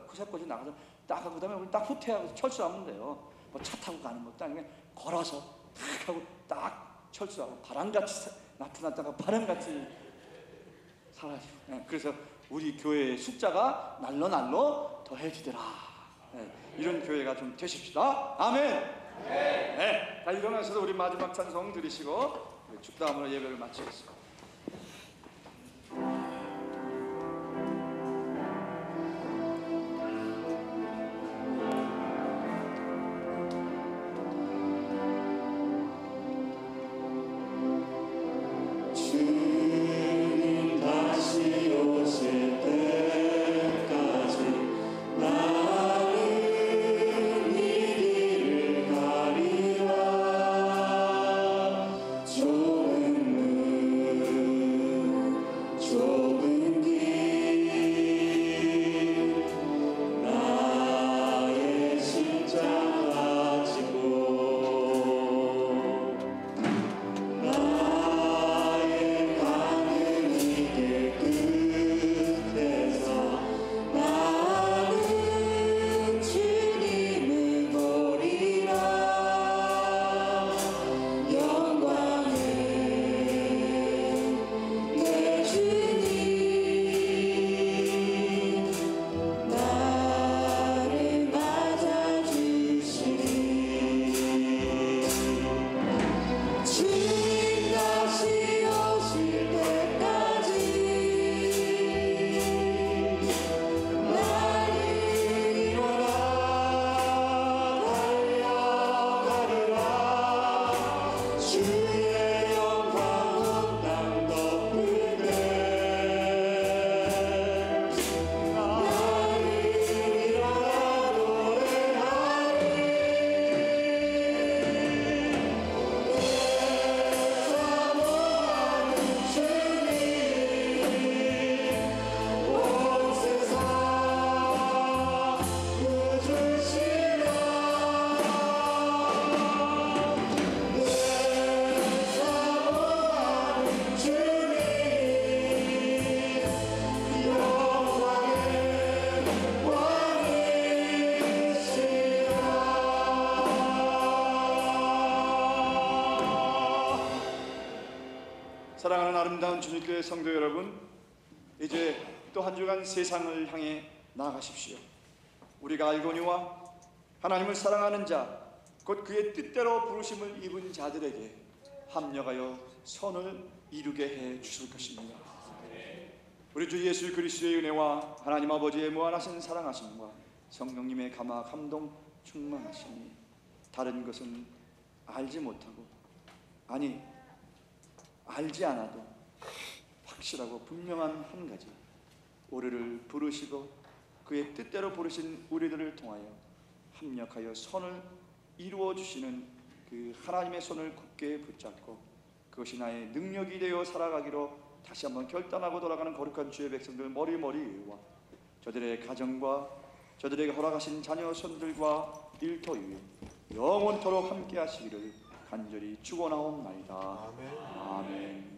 쿠사코지 나가서 딱 하고 그다음에 우리 딱 후퇴하고 철수하면 돼요. 뭐 차 타고 가는 것도 아니고 걸어서 하고 딱 철수하고 바람같이 나타났다가 바람같이 사라지고. 그래서 우리 교회의 숫자가 날로 더해지더라. 이런 교회가 좀 되십시다. 아멘. 네. 자, 일어나셔서 우리 마지막 찬송 드리시고 축도함으로 예배를 마치겠습니다. 사랑하는 아름다운 주님교회 성도 여러분, 이제 또 한 주간 세상을 향해 나아가십시오. 우리가 알거니와 하나님을 사랑하는 자, 곧 그의 뜻대로 부르심을 입은 자들에게 합력하여 선을 이루게 해 주실 것입니다. 우리 주 예수 그리스도의 은혜와 하나님 아버지의 무한하신 사랑하심과 성령님의 감화 감동 충만하심이 다른 것은 알지 못하고, 아니 알지 않아도 확실하고 분명한 한 가지, 우리를 부르시고 그의 뜻대로 부르신 우리들을 통하여 합력하여 선을 이루어 주시는 그 하나님의 손을 굳게 붙잡고 그것이 나의 능력이 되어 살아가기로 다시 한번 결단하고 돌아가는 거룩한 주의 백성들 머리머리와 저들의 가정과 저들에게 허락하신 자녀 손들과 일터 위에 영원토록 함께 하시기를 간절히 축원하옵나이다. 아멘.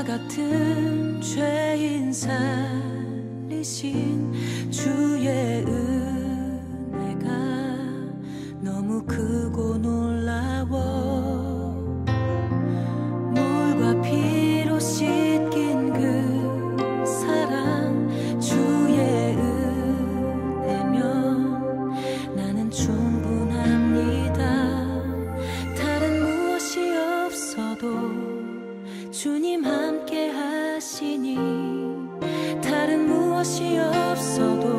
같은 죄인 살리신 주의 은혜가 주님 함께 하시니 다른 무엇이 없어도